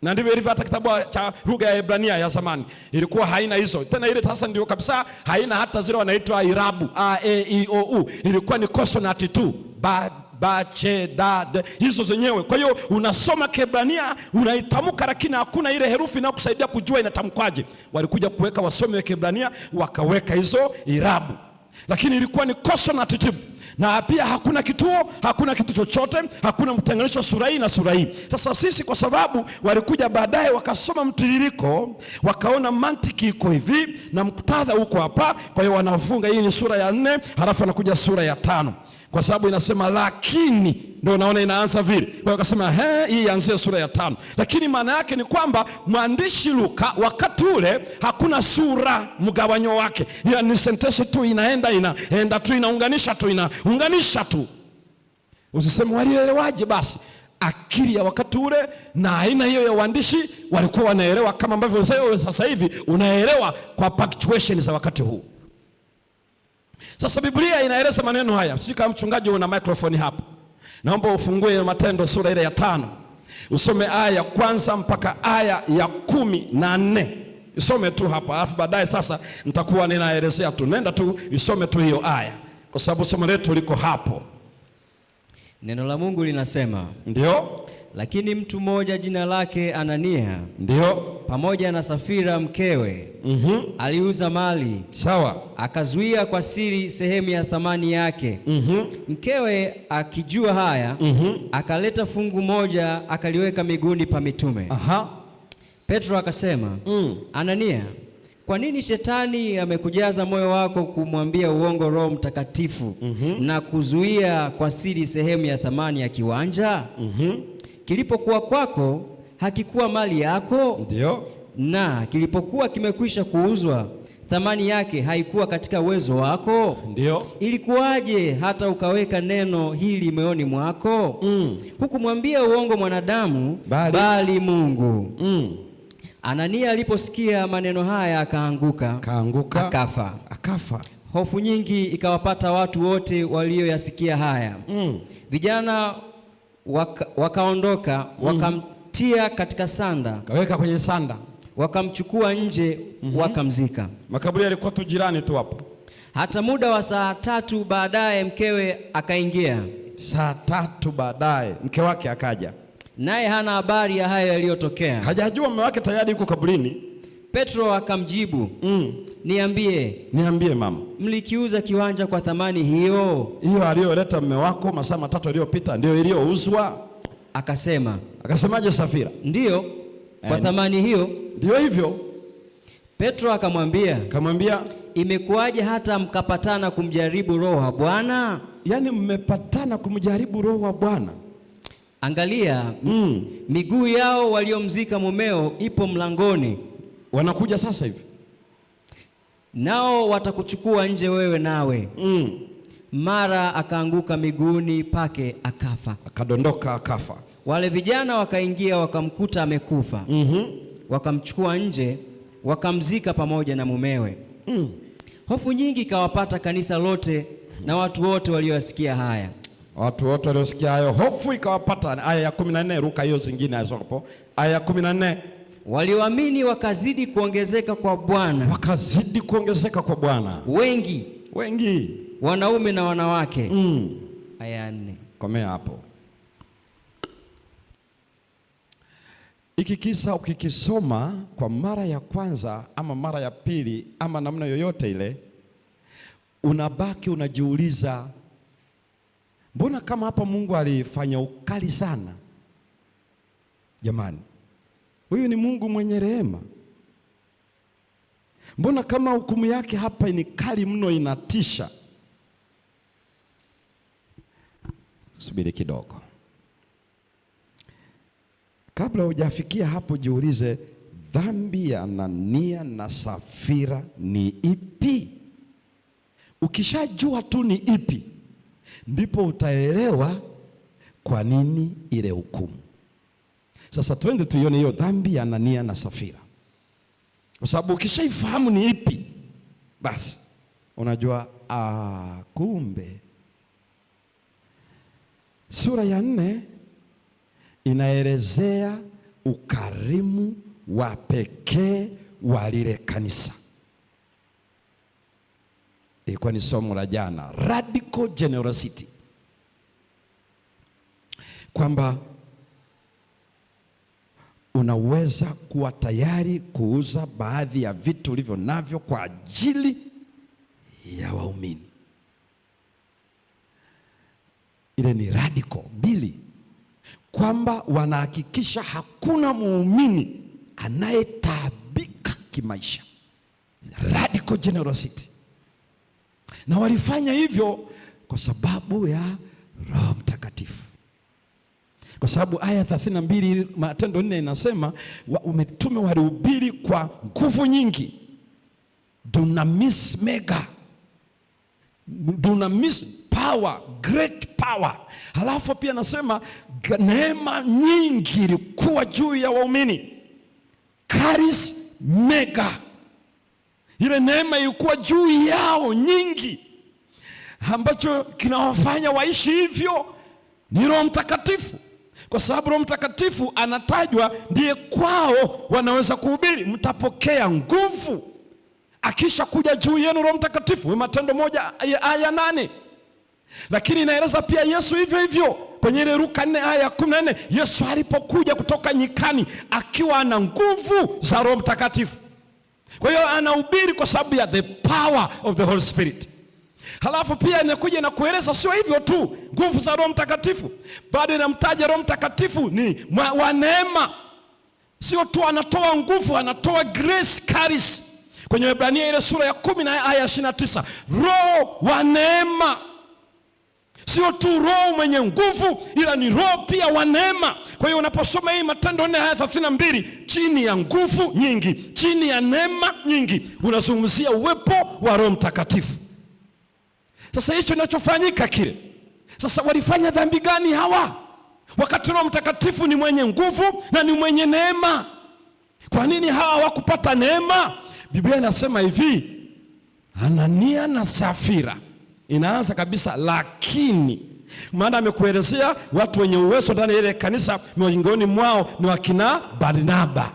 Na ndivyo ilivyo hata kitabu cha lugha ya Hebrania ya zamani, ilikuwa haina hizo tena. Ile sasa ndio kabisa haina hata zile wanaitwa irabu a e i o u, ilikuwa ni consonant tu, ba che da de, hizo zenyewe. Kwa hiyo unasoma Kiebrania unaitamka, lakini hakuna ile herufi inayokusaidia kujua inatamkwaje. Walikuja kuweka wasomi wa Kiebrania wakaweka hizo irabu, lakini ilikuwa ni consonant type. Na pia hakuna kituo, hakuna kitu chochote, hakuna mtenganisho sura hii na sura hii. Sasa sisi kwa sababu walikuja baadaye wakasoma mtiririko, wakaona mantiki iko hivi na muktadha huko hapa, kwa hiyo wanafunga hii ni sura ya 4, halafu anakuja sura ya 5. Kwa sababu inasema lakini, ndio naona inaanza vile. Kwa hiyo akasema hii ianzie sura ya 5. Lakini maana yake ni kwamba mwandishi Luka wakati ule hakuna sura mgawanyo wake. Ni sentence tu inaenda tu inaunganisha tu. Usiseme walielewaje basi. Akili ya wakati ule na aina hiyo ya uandishi walikuwa wanaelewa kama ambavyo sasa hivi unaelewa kwa punctuation za wakati huu. Sasa Biblia inaeleza maneno haya. Sisi kama mchungaji una microphone hapa, naomba ufungue Matendo sura ile ya 5. Usome aya ya kwanza mpaka aya ya 14. Isome tu hapa, alafu baadaye sasa nitakuwa ninaelezea tu. Nenda tu isome tu hiyo aya, kwa sababu somo letu liko hapo. Neno la Mungu linasema, ndio, lakini mtu mmoja jina lake Anania, ndio, pamoja na Safira mkewe, aliuza mali. Sawa. Akazuia kwa siri sehemu ya thamani yake. Mkewe akijua haya, akaleta fungu moja akaliweka miguuni pa mitume. Petro akasema, Anania, kwa nini shetani amekujaza moyo wako kumwambia uongo Roho Mtakatifu na kuzuia kwa siri sehemu ya thamani ya kiwanja? Kilipokuwa kwako hakikuwa mali yako? Ndio. Na kilipokuwa kimekwisha kuuzwa thamani yake haikuwa katika uwezo wako? Ndio. Ilikuwaje hata ukaweka neno hili moyoni mwako? Hukumwambia uongo mwanadamu, bali Mungu. Anania aliposikia maneno haya akaanguka, akafa. Hofu nyingi ikawapata watu wote walioyasikia haya. Vijana wakaondoka, wakamtia katika sanda, kaweka kwenye sanda, wakamchukua nje, wakamzika. Makaburi yalikuwa tu jirani tu hapo. Hata muda wa saa 3 baadaye mkewe akaingia. Saa 3 baadaye mke wake akaja, naye hana habari ya hayo yaliyotokea. Hajajua mume wake tayari yuko kaburini. Petro akamjibu, Niambie mama, mlikiuza kiwanja kwa thamani hiyo? Hiyo aliyoleta mume wako masaa 3 yaliyopita ndio iliyouzwa? Akasemaje Safira? Ndio, kwa thamani hiyo. Ndio hivyo. Petro akamwambia, imekuwaje hata mkapatana kumjaribu Roho wa Bwana? Yaani mmepatana kumjaribu Roho wa Bwana? angalia, miguu yao waliomzika mumeo ipo mlangoni, wanakuja sasa hivi, nao watakuchukua nje wewe nawe. Mara akaanguka miguuni pake akafa, akadondoka akafa. Wale vijana wakaingia wakamkuta amekufa. Wakamchukua nje wakamzika pamoja na mumewe. Hofu nyingi ikawapata kanisa lote na watu wote waliosikia haya. Watu wote waliosikia hayo, hofu ikawapata. Aya ya 14, ruka hiyo zingine hapo. Aya ya 14, walioamini wakazidi kuongezeka kwa Bwana. Wakazidi kuongezeka kwa Bwana. Wengi wanaume na wanawake. Aya ya 4. Komea hapo. Hiki kisa ukikisoma kwa mara ya kwanza ama mara ya pili ama namna yoyote ile, unabaki unajiuliza, mbona kama hapa Mungu alifanya ukali sana? Jamani, huyu ni Mungu mwenye rehema. Mbona kama hukumu yake hapa ni kali mno, inatisha? Subiri kidogo. Kabla hujafikia hapo, jiulize, dhambi ya Anania na Safira ni ipi? Ukishajua tu ni ipi, ndipo utaelewa kwa nini ile hukumu. Sasa twende tuione hiyo dhambi ya Anania na Safira, kwa sababu ukishaifahamu ni ipi, basi unajua kumbe. Sura ya 4 inaelezea ukarimu wa pekee wa lile kanisa. Ilikuwa ni somo la jana, radical generosity, kwamba unaweza kuwa tayari kuuza baadhi ya vitu ulivyo navyo kwa ajili ya waumini. Ile ni radical. 2, kwamba wanahakikisha hakuna muumini anayetaabika kimaisha. Radical generosity. Na walifanya hivyo kwa sababu ya Roho Mtakatifu. Kwa sababu aya 32 Matendo 4 inasema mitume walihubiri kwa nguvu nyingi. Dunamis mega. Dunamis power, great power. Halafu pia nasema neema nyingi ilikuwa juu ya waumini. Charis mega. Ile neema ilikuwa juu yao nyingi. Ambacho kinawafanya waishi hivyo ni Roho Mtakatifu. Kwa sababu Roho Mtakatifu anatajwa ndiye kwao wanaweza kuhubiri. Mtapokea nguvu akisha kuja juu yenu Roho Mtakatifu. Matendo 1 aya 8. Lakini inaeleza pia Yesu hivyo hivyo kwenye ile Luka 4 aya 14, Yesu alipokuja kutoka nyikani akiwa ana nguvu za Roho Mtakatifu. Kwa hiyo anahubiri kwa sababu ya the power of the Holy Spirit. Halafu pia inakuja na kueleza sio hivyo tu, nguvu za Roho Mtakatifu, bado inamtaja Roho Mtakatifu ni wa neema. Sio tu anatoa nguvu, anatoa grace, charis. Kwenye Waebrania ile sura ya 10 na aya 29, Roho wa neema. Sio tu Roho mwenye nguvu, ila ni Roho pia wa neema. Kwa hiyo unaposoma hii Matendo 4 aya 32, chini ya nguvu nyingi, chini ya neema nyingi, unazungumzia uwepo wa Roho Mtakatifu. Sasa hicho kinachofanyika kile. Sasa walifanya dhambi gani hawa? Wakati Roho Mtakatifu ni mwenye nguvu na ni mwenye neema. Kwa nini hawa hawakupata neema? Biblia inasema hivi, Anania na Safira. Inaanza kabisa lakini. Maana amekuelezea watu wenye uwezo ndani ya ile kanisa, miongoni mwao ni wakina Barnaba.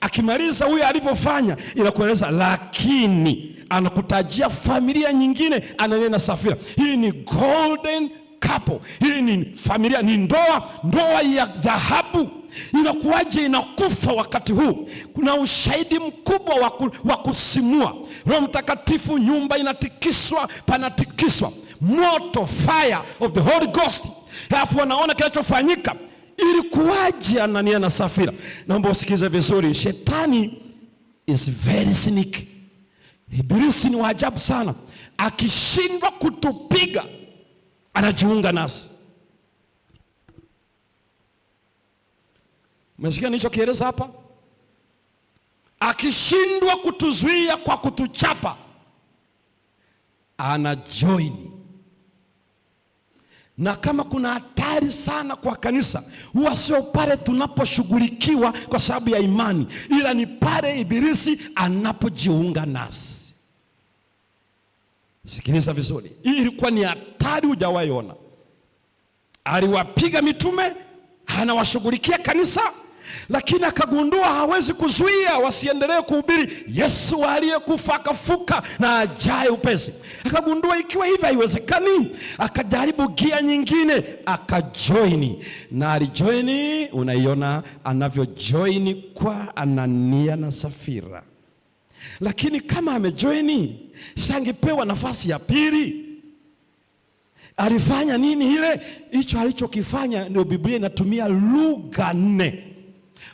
Akimaliza huyu alivyofanya, inakueleza lakini anakutajia familia nyingine, Anania na Safira. Hii ni golden couple. Hii ni familia, ni ndoa ya dhahabu. Inakuwaje inakufa wakati huu? Kuna ushahidi mkubwa wa kusimua. Roho Mtakatifu, nyumba inatikiswa, panatikiswa. Moto, fire of the Holy Ghost. Halafu wanaona kinachofanyika. Ilikuwaje Anania na Safira? Naomba usikize vizuri. Shetani is very cynical. Ibilisi ni wa ajabu sana. Akishindwa kutupiga, anajiunga nasi. Umesikia nilichokieleza hapa? Akishindwa kutuzuia kwa kutuchapa, ana join. Na kama kuna hatari sana kwa kanisa, huwa sio pale tunaposhughulikiwa kwa sababu ya imani, ila ni pale ibilisi anapojiunga nasi. Sikiliza vizuri, hii ilikuwa ni hatari hujawahi ona. Aliwapiga mitume, anawashughulikia kanisa, lakini akagundua hawezi kuzuia wasiendelee kuhubiri Yesu aliyekufa akafuka na ajaye upesi. Akagundua ikiwa hivi haiwezekani, akajaribu gia nyingine, akajoini. Na alijoini, unaiona anavyojoini kwa Anania na Safira. Lakini kama amejoini, sangepewa nafasi ya pili. Alifanya nini ile? Hicho alichokifanya ndio Biblia inatumia lugha 4.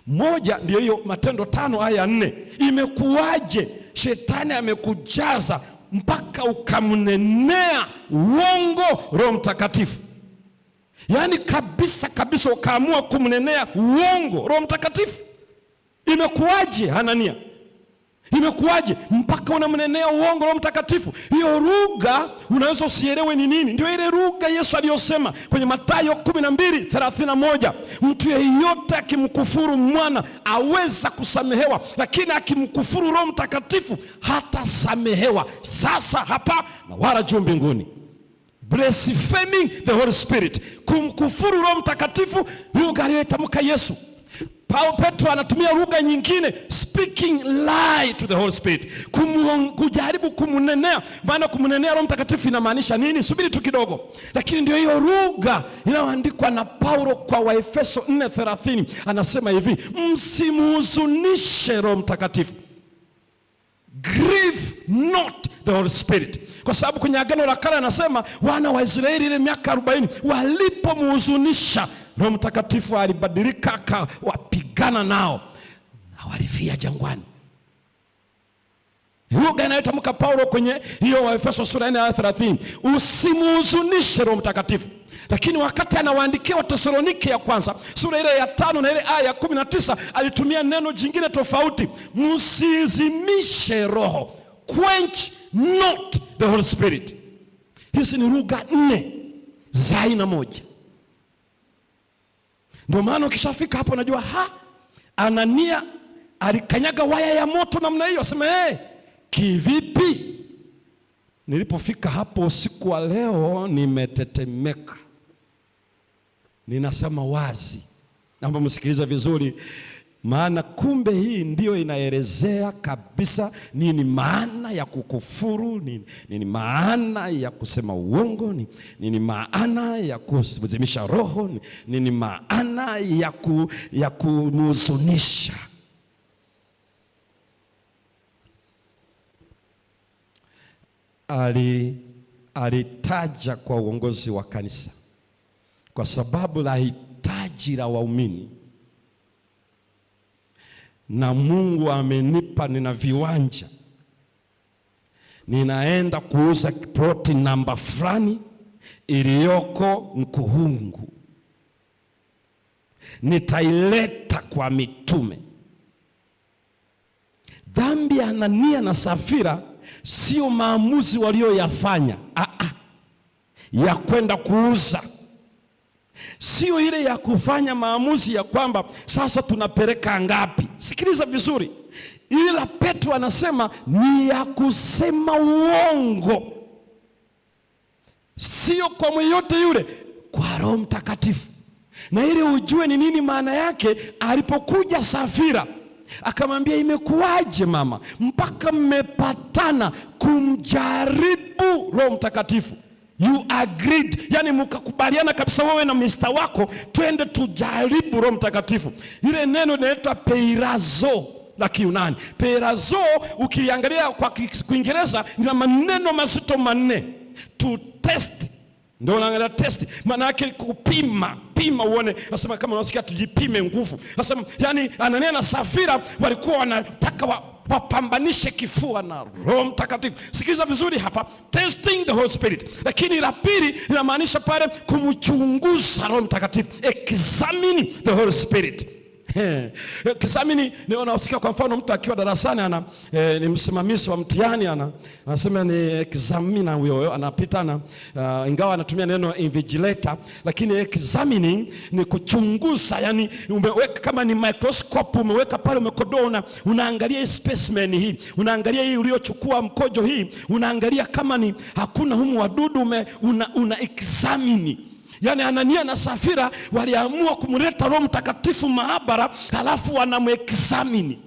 Moja ndio hiyo Matendo 5:4. Imekuwaje shetani amekujaza mpaka ukamnenea uongo Roho Mtakatifu? Yaani kabisa kabisa ukaamua kumnenea uongo Roho Mtakatifu. Imekuwaje Hanania? Imekuwaje mpaka unamnenea uongo Roho Mtakatifu? Hiyo lugha unaweza usielewe ni nini. Ndio ile lugha Yesu aliyosema kwenye Mathayo 12:31, mtu yeyote akimkufuru mwana aweza kusamehewa, lakini akimkufuru Roho Mtakatifu hatasamehewa sasa hapa na wala juu mbinguni. Blaspheming the Holy Spirit, kumkufuru Roho Mtakatifu, lugha aliyotamka Yesu. Petro anatumia lugha nyingine, speaking lie to the Holy Spirit, kujaribu kumnenea. Maana kumnenea Roho Mtakatifu inamaanisha nini? Subiri tu kidogo. Lakini ndio hiyo lugha inayoandikwa na Paulo kwa Waefeso 4:30, anasema hivi, msimhuzunishe Roho Mtakatifu, grieve not the Holy Spirit. Kwa sababu kwenye Agano la Kale anasema wana wa Israeli ile miaka 40 walipomhuzunisha Roho Mtakatifu alibadilika, akawapigana nao na walifia jangwani. Lugha inayotamka Paulo kwenye hiyo Waefeso sura 4:30, usimhuzunishe Roho Mtakatifu. Lakini wakati anawaandikia Wathesalonike ya kwanza sura ile ya 5 na ile aya ya 19 alitumia neno jingine tofauti, msizimishe roho, quench not the Holy Spirit. Hizi ni lugha 4 za aina moja. Ndio maana ukishafika hapo unajua Anania alikanyaga waya ya moto namna hiyo. Asema kivipi? Nilipofika hapo usiku wa leo nimetetemeka. Ninasema wazi, naomba msikilize vizuri, maana kumbe hii ndio inaelezea kabisa nini maana ya kukufuru, nini maana ya kusema uongo, nini maana ya kuzimisha roho, nini maana ya kumhuzunisha. Alitaja kwa uongozi wa kanisa kwa sababu la hitaji la waumini, na Mungu amenipa, nina viwanja, ninaenda kuuza ploti namba fulani iliyoko Mkuhungu, nitaileta kwa mitume. Dhambi ya Anania na Safira sio maamuzi walioyafanya ya kwenda kuuza, sio ile ya kufanya maamuzi ya kwamba sasa tunapeleka ngapi. Sikiliza vizuri, ila Petro anasema ni ya kusema uongo, sio kwa mweyote yule, kwa Roho Mtakatifu. Na ili ujue ni nini maana yake, alipokuja Safira akamwambia, imekuwaje mama mpaka mmepatana kumjaribu Roho Mtakatifu? You agreed, yani mkakubaliana kabisa wewe na Mr. wako, twende tujaribu Roho Mtakatifu. Ile neno linaitwa peirazo la Kiyunani. Peirazo ukiangalia kwa Kiingereza ina maneno mazito 4. To test, ndio unaangalia test, maana yake kupima, pima uone. Nasema kama unasikia tujipime nguvu. Nasema yani Anania na Safira walikuwa wanataka wapambanishe kifua na Roho Mtakatifu. Sikiliza vizuri hapa, testing the Holy Spirit. Lakini la pili inamaanisha pale kumchunguza Roho Mtakatifu, examining the Holy Spirit. Examine ni unasikia kwa mfano mtu akiwa darasani ni msimamizi wa mtihani anasema ni examiner huyo anapita ingawa anatumia neno invigilator, lakini examining ni kuchunguza, yani umeweka kama ni microscope umeweka pale umekodoa unaangalia specimen hii, unaangalia hii uliochukua mkojo hii, unaangalia kama ni hakuna humu wadudu una examine. Yani Anania na Safira waliamua kumleta Roho Mtakatifu maabara, halafu wanamexamine.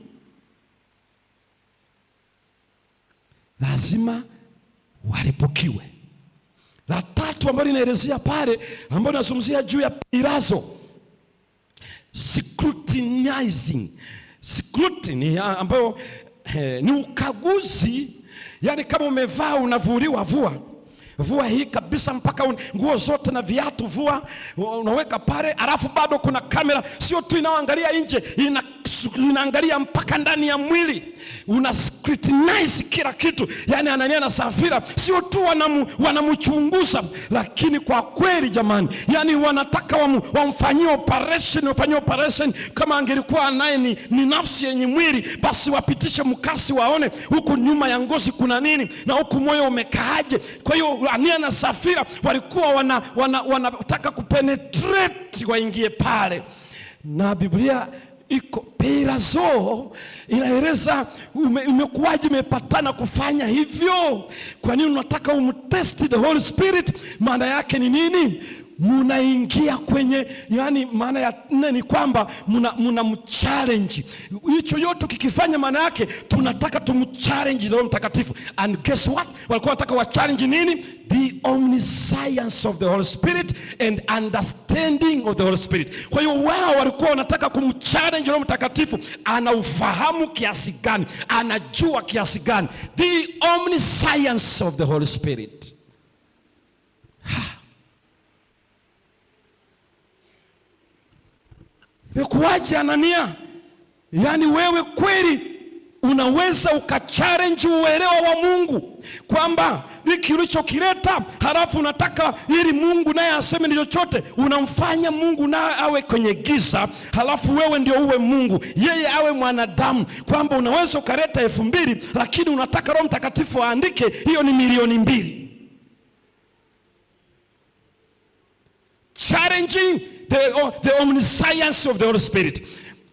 Lazima walipukiwe. La tatu ambalo linaelezea pale, ambalo linazungumzia juu ya pirazo, scrutinizing. Scrutiny ambayo ni ukaguzi, yani kama umevaa unavuliwa vua hii kabisa mpaka nguo zote na viatu vua, unaweka pale, alafu bado kuna kamera, sio tu inaangalia nje, inaangalia mpaka ndani ya mwili, una scrutinize kila kitu. Yani Anania na Safira sio tu wanamchunguza, lakini kwa kweli jamani, yani wanataka wamfanyie operation. Kama angelikuwa naye ni nafsi yenye mwili, basi wapitishe mkasi waone huku nyuma ya ngozi kuna nini na huku moyo umekaaje. Kwa hiyo Anania na Safira walikuwa wanataka kupenetrate waingie pale, na Biblia iko pirazo inaeleza umekuwaje umepatana kufanya hivyo. Kwa nini unataka umtest the Holy Spirit? Maana yake ni nini? Munaingia kwenye, yani maana ya nne ni kwamba muna mchallenge. Hicho yote kikifanya maana yake tunataka tumchallenge Roho Mtakatifu. And guess what? Walikuwa wanataka wa challenge nini? The omniscience of the Holy Spirit and understanding of the Holy Spirit. Kwa hiyo wao walikuwa wanataka kumchallenge Roho Mtakatifu, ana ufahamu kiasi gani, anajua kiasi gani. The omniscience of the Holy Spirit. Kuwaje Anania? Yani wewe kweli unaweza ukachallenge uelewa wa Mungu kwamba hiki ulichokileta, halafu unataka ili Mungu naye aseme ni chochote, unamfanya Mungu naye awe kwenye giza, halafu wewe ndio uwe Mungu, yeye awe mwanadamu. Kwamba unaweza ukaleta 2000 lakini unataka Roho Mtakatifu aandike hiyo ni 2,000,000. Challenging the omniscience of the Holy Spirit.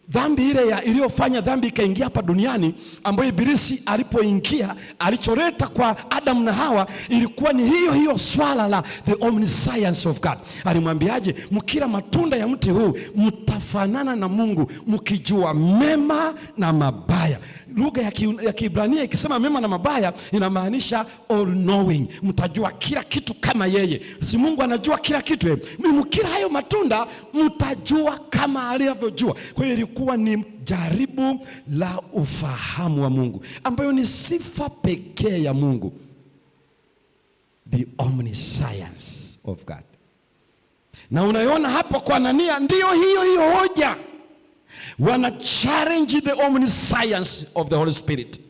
Dhambi ile iliyofanya dhambi ikaingia hapa duniani, ambayo Ibilisi alipoingia alicholeta kwa Adam na Hawa ilikuwa ni hiyo swala la the omniscience of God. Alimwambiaje? Mkila matunda ya mti huu mtafanana na Mungu, mkijua mema na mabaya. Lugha ya Kiebrania ikisema mema na mabaya inamaanisha all knowing. Mtajua kila kitu kama yeye. Si Mungu anajua kila kitu? Mkila hayo matunda mtajua kama alivyojua. Kwa hiyo ilikuwa ni jaribu la ufahamu wa Mungu, ambayo ni sifa pekee ya Mungu. The omniscience of God. Na unaiona hapo kwa Anania, ndio hiyo hoja. Wana challenge the omniscience of the Holy Spirit.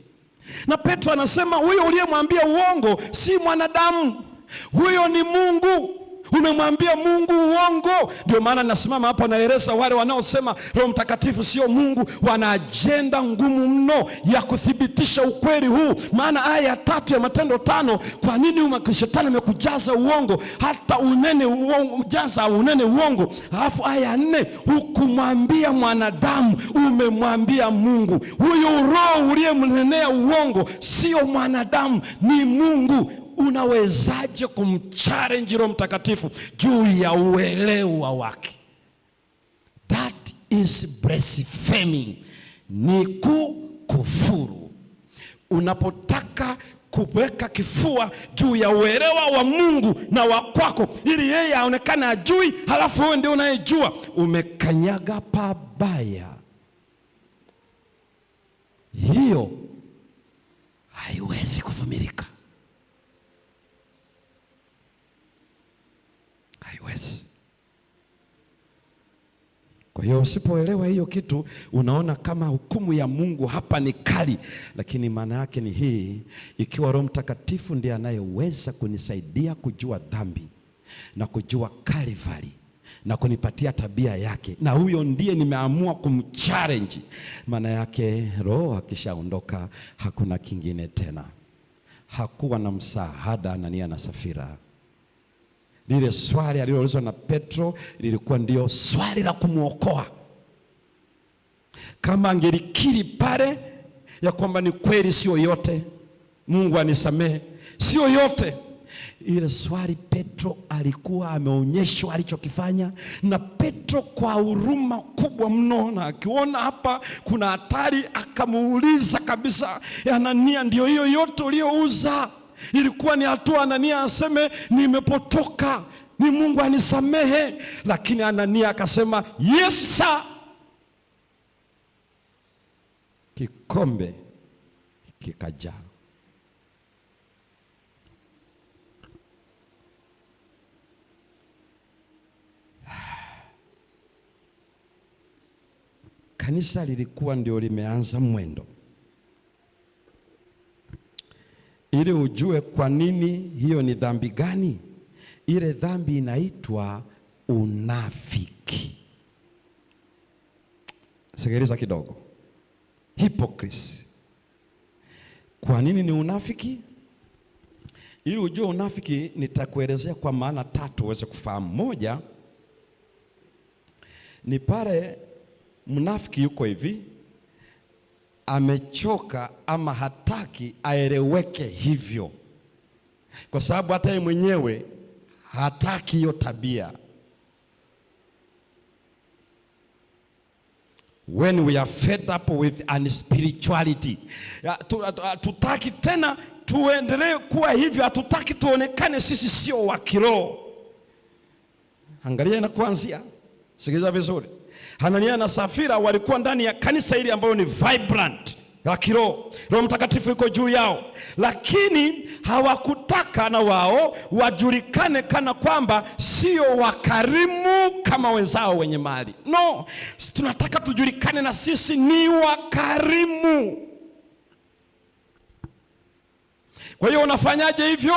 Na Petro anasema huyo uliyemwambia uongo si mwanadamu, huyo ni Mungu. Umemwambia Mungu uongo. Ndio maana nasimama hapa naeleza wale wanaosema Roho Mtakatifu sio Mungu, wana ajenda ngumu mno ya kuthibitisha ukweli huu. Maana aya ya 3 ya Matendo 5, kwa nini shetani amekujaza uongo hata unene uongo, jaza unene uongo. Alafu aya ya 4, hukumwambia mwanadamu, umemwambia Mungu. Huyo roho uliyemnenea uongo sio mwanadamu, ni Mungu. Unawezaje kumchallenge Roho Mtakatifu juu ya uelewa wake? That is blaspheming. Ni kukufuru. Unapotaka kuweka kifua juu ya uelewa wa Mungu na wa kwako ili yeye aonekane ajui, halafu wewe ndio unayejua, umekanyaga pabaya. Hiyo haiwezi kuvumilika. Haiwezi. Kwa hiyo usipoelewa hiyo kitu, unaona kama hukumu ya Mungu hapa ni kali, lakini maana yake ni hii: ikiwa Roho Mtakatifu ndiye anayeweza kunisaidia kujua dhambi na kujua Calvary na kunipatia tabia yake, na huyo ndiye nimeamua kumchallenge. Maana yake Roho akishaondoka hakuna kingine tena. Hakuwa na msaada Anania na Safira. Lile swali aliloulizwa na Petro lilikuwa ndio swali la kumwokoa. Kama angelikiri pale ya kwamba ni kweli, sio yote, Mungu anisamehe, sio yote, ile swali Petro alikuwa ameonyeshwa alichokifanya. Na Petro kwa huruma kubwa mno, na akiona hapa kuna hatari, akamuuliza kabisa, Anania, ndio hiyo yote uliouza? Ilikuwa ni hatua Anania aseme nimepotoka, ni Mungu anisamehe. Lakini Anania akasema yes sir. Kikombe kikajaa. Kanisa lilikuwa ndio limeanza mwendo. Ili ujue kwa nini hiyo ni dhambi gani? Ile dhambi inaitwa unafiki. Sikiliza kidogo. Hypocrisy. Kwa nini ni unafiki? Ili ujue unafiki nitakuelezea kwa maana tatu uweze kufahamu. Moja ni pale mnafiki yuko hivi, amechoka ama hataki aeleweke hivyo, kwa sababu hata yeye mwenyewe hataki hiyo tabia. When we are fed up with unspirituality, tutaki tena tuendelee kuwa hivyo, hatutaki tuonekane sisi sio wa kiroho. Angalia na kuanzia, sikiliza vizuri. Anania na Safira walikuwa ndani ya kanisa hili ambayo ni vibrant la kiroho. Roho Mtakatifu yuko juu yao, lakini hawakutaka na wao wajulikane kana kwamba sio wakarimu kama wenzao wenye mali. No, tunataka tujulikane na sisi ni wakarimu. Kwa hiyo unafanyaje hivyo?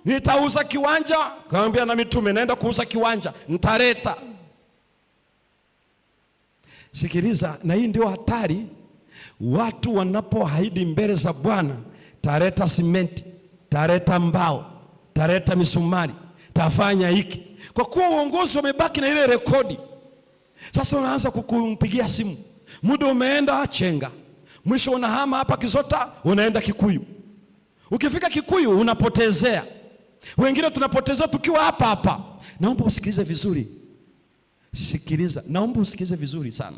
Nitauza kiwanja. Kaambia na mitume, naenda kuuza kiwanja, nitaleta. Sikiliza, na hii ndio hatari. Watu wanapoahidi mbele za Bwana, tareta simenti, tareta mbao, tareta misumari, tafanya hiki, kwa kuwa uongozi wamebaki na ile rekodi. Sasa unaanza kukumpigia simu, muda umeenda Chenga, mwisho unahama hapa Kizota, unaenda Kikuyu. Ukifika Kikuyu unapotezea. Wengine tunapotezea tukiwa hapa hapa. Naomba usikilize vizuri. Sikiliza, naomba usikilize vizuri sana.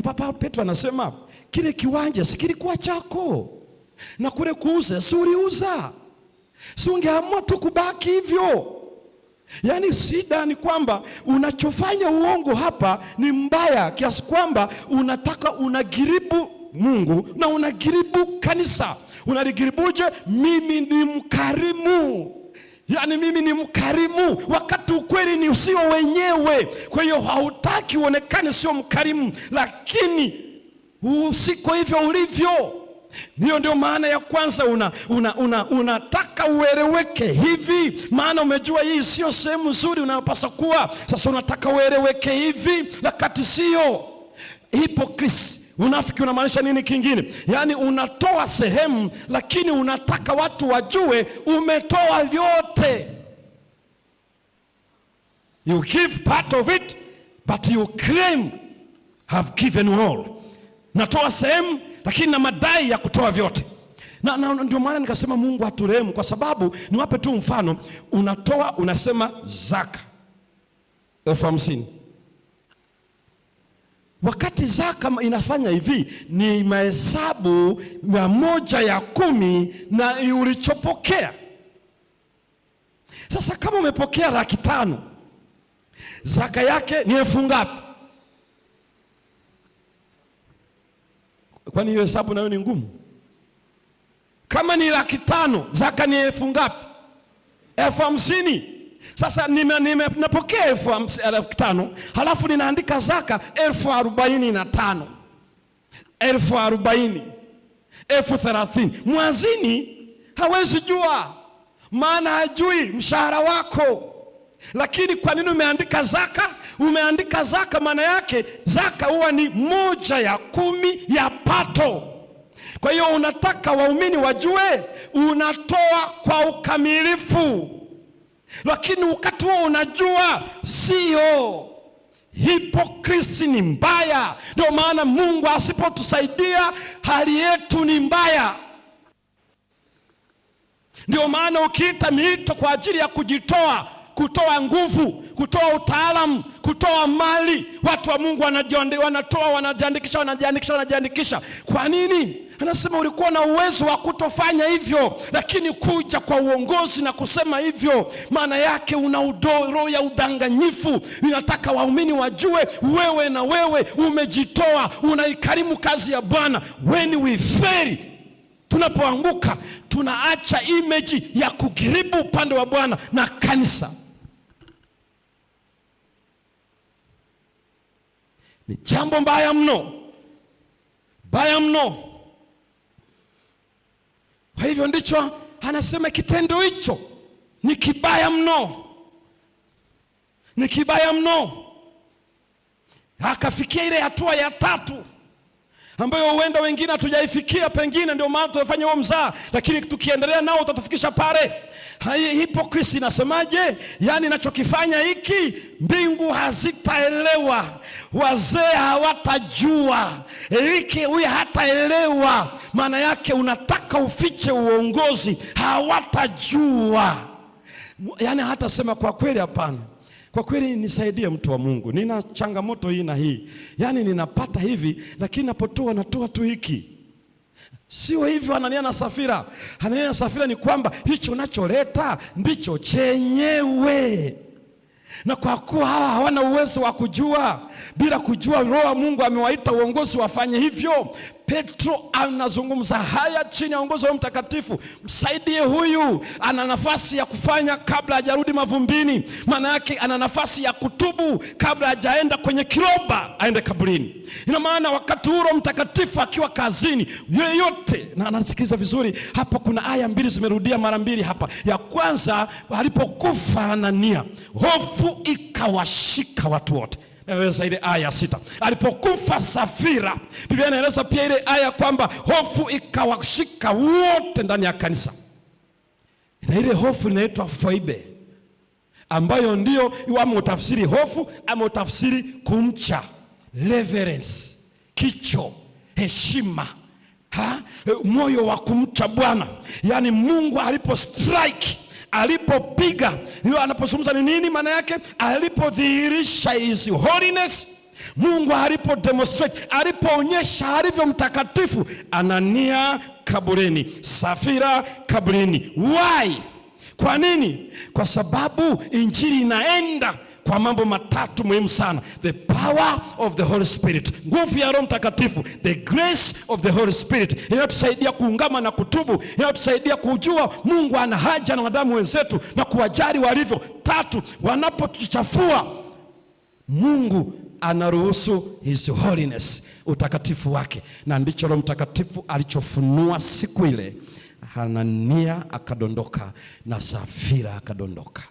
Papa Petro anasema kile kiwanja si kilikuwa chako, na kule kuuza si uliuza, si ungeamua tu kubaki hivyo. Yaani shida ni kwamba unachofanya uongo hapa ni mbaya kiasi kwamba unataka unagiribu Mungu na unagiribu kanisa. Unaligiribuje? Mimi ni mkarimu. Yaani mimi ni mkarimu, wakati ukweli ni usio wenyewe. Kwa hiyo hautaki uonekane sio mkarimu, lakini usiko hivyo ulivyo. Hiyo ndio maana ya kwanza, unataka ueleweke hivi, maana umejua hii sio sehemu nzuri unayopaswa kuwa. Sasa unataka ueleweke hivi, wakati sio. Hypocrisy. Unafiki unamaanisha nini kingine? Yaani unatoa sehemu, lakini unataka watu wajue umetoa vyote. You give part of it, but you claim have given all. Natoa sehemu, lakini na madai ya kutoa vyote. Na ndio maana nikasema Mungu aturehemu, kwa sababu niwape tu mfano. Unatoa, unasema zaka 50,000. Wakati zaka inafanya hivi, ni mahesabu 110 na ulichopokea. Sasa kama umepokea 500,000, zaka yake ni elfu ngapi? Kwani hiyo hesabu nayo ni ngumu? Kama ni 500,000, zaka ni elfu ngapi? 50,000. Sasa napokea 5,000, halafu ninaandika zaka 45,000, 40,000, 30,000. Mwanzini hawezi jua, maana hajui mshahara wako. Lakini kwa nini umeandika zaka? Umeandika zaka, maana yake zaka huwa ni 1/10 ya pato. Kwa hiyo unataka waumini wajue unatoa kwa ukamilifu, lakini wakati huo unajua sio. Hipokrisi ni mbaya. Ndio maana Mungu asipotusaidia hali yetu ni mbaya. Ndio maana ukiita miito kwa ajili ya kujitoa, kutoa nguvu, kutoa utaalamu, kutoa mali, watu wa Mungu wanajiandikisha. Kwa nini? Anasema ulikuwa na uwezo wa kutofanya hivyo, lakini kuja kwa uongozi na kusema hivyo, maana yake una roho ya udanganyifu. Ninataka waumini wajue wewe umejitoa, unaikarimu kazi ya Bwana. When we fail, tunapoanguka, tunaacha image ya kukiribu upande wa Bwana na kanisa. Ni jambo mbaya mno, baya mno. Kwa hivyo ndicho anasema kitendo hicho ni kibaya mno, ni kibaya mno. Akafikia ile hatua ya 3 ambayo huenda wengine hatujaifikia, pengine ndio maana tunafanya huo mzaa, lakini tukiendelea nao utatufikisha pale. Hipokrisi inasemaje? Yaani ninachokifanya hiki mbingu hazitaelewa, wazee hawatajua, hiki huyu hataelewa. Maana yake unataka ufiche uongozi, hawatajua. Yaani hata sema kwa kweli hapana, kwa kweli nisaidie mtu wa Mungu, nina changamoto hii na hii, yaani ninapata hivi, lakini napotoa natoa tu hiki. Sio hivyo Anania na Safira. Anania na Safira ni kwamba hicho unacholeta ndicho chenyewe. Na kwa kuwa hawa hawana uwezo wa kujua, bila kujua Roho wa Mungu amewaita uongozi wafanye hivyo, Petro anazungumza haya chini ya uongozi wa Mtakatifu. Msaidie huyu, ana nafasi ya kufanya kabla hajarudi mavumbini. Maana yake ana nafasi ya kutubu kabla hajaenda kwenye kiroba aende kaburini. Ina maana wakati huo Mtakatifu akiwa kazini, yeyote, na anasikiliza vizuri hapa, kuna aya 2 zimerudia mara 2 hapa. Ya kwanza, alipokufa Anania, hofu ikawashika watu wote. Naweza ile aya 6. Alipokufa Safira, Biblia inaeleza pia ile aya kwamba hofu ikawashika wote ndani ya kanisa. Na ile hofu inaitwa foibe, ambayo ndio ama utafsiri hofu ama utafsiri kumcha, reverence, kicho, heshima, moyo wa kumcha Bwana. Yaani Mungu alipo strike, alipopiga, hiyo anapozungumza ni nini maana yake? Alipodhihirisha his holiness, Mungu alipo demonstrate, alipoonyesha alivyo mtakatifu, Anania kaburini, Safira kaburini. Why? Kwa nini? Kwa sababu injili inaenda kwa mambo 3 muhimu sana: the power of the Holy Spirit, nguvu ya Roho Mtakatifu; the grace of the Holy Spirit, inayotusaidia kuungama na kutubu, inayotusaidia kujua Mungu ana haja na wanadamu wenzetu na kuwajali walivyo. 3, wanapotuchafua, Mungu anaruhusu his holiness, utakatifu wake. Na ndicho Roho Mtakatifu alichofunua siku ile. Anania akadondoka na Safira akadondoka.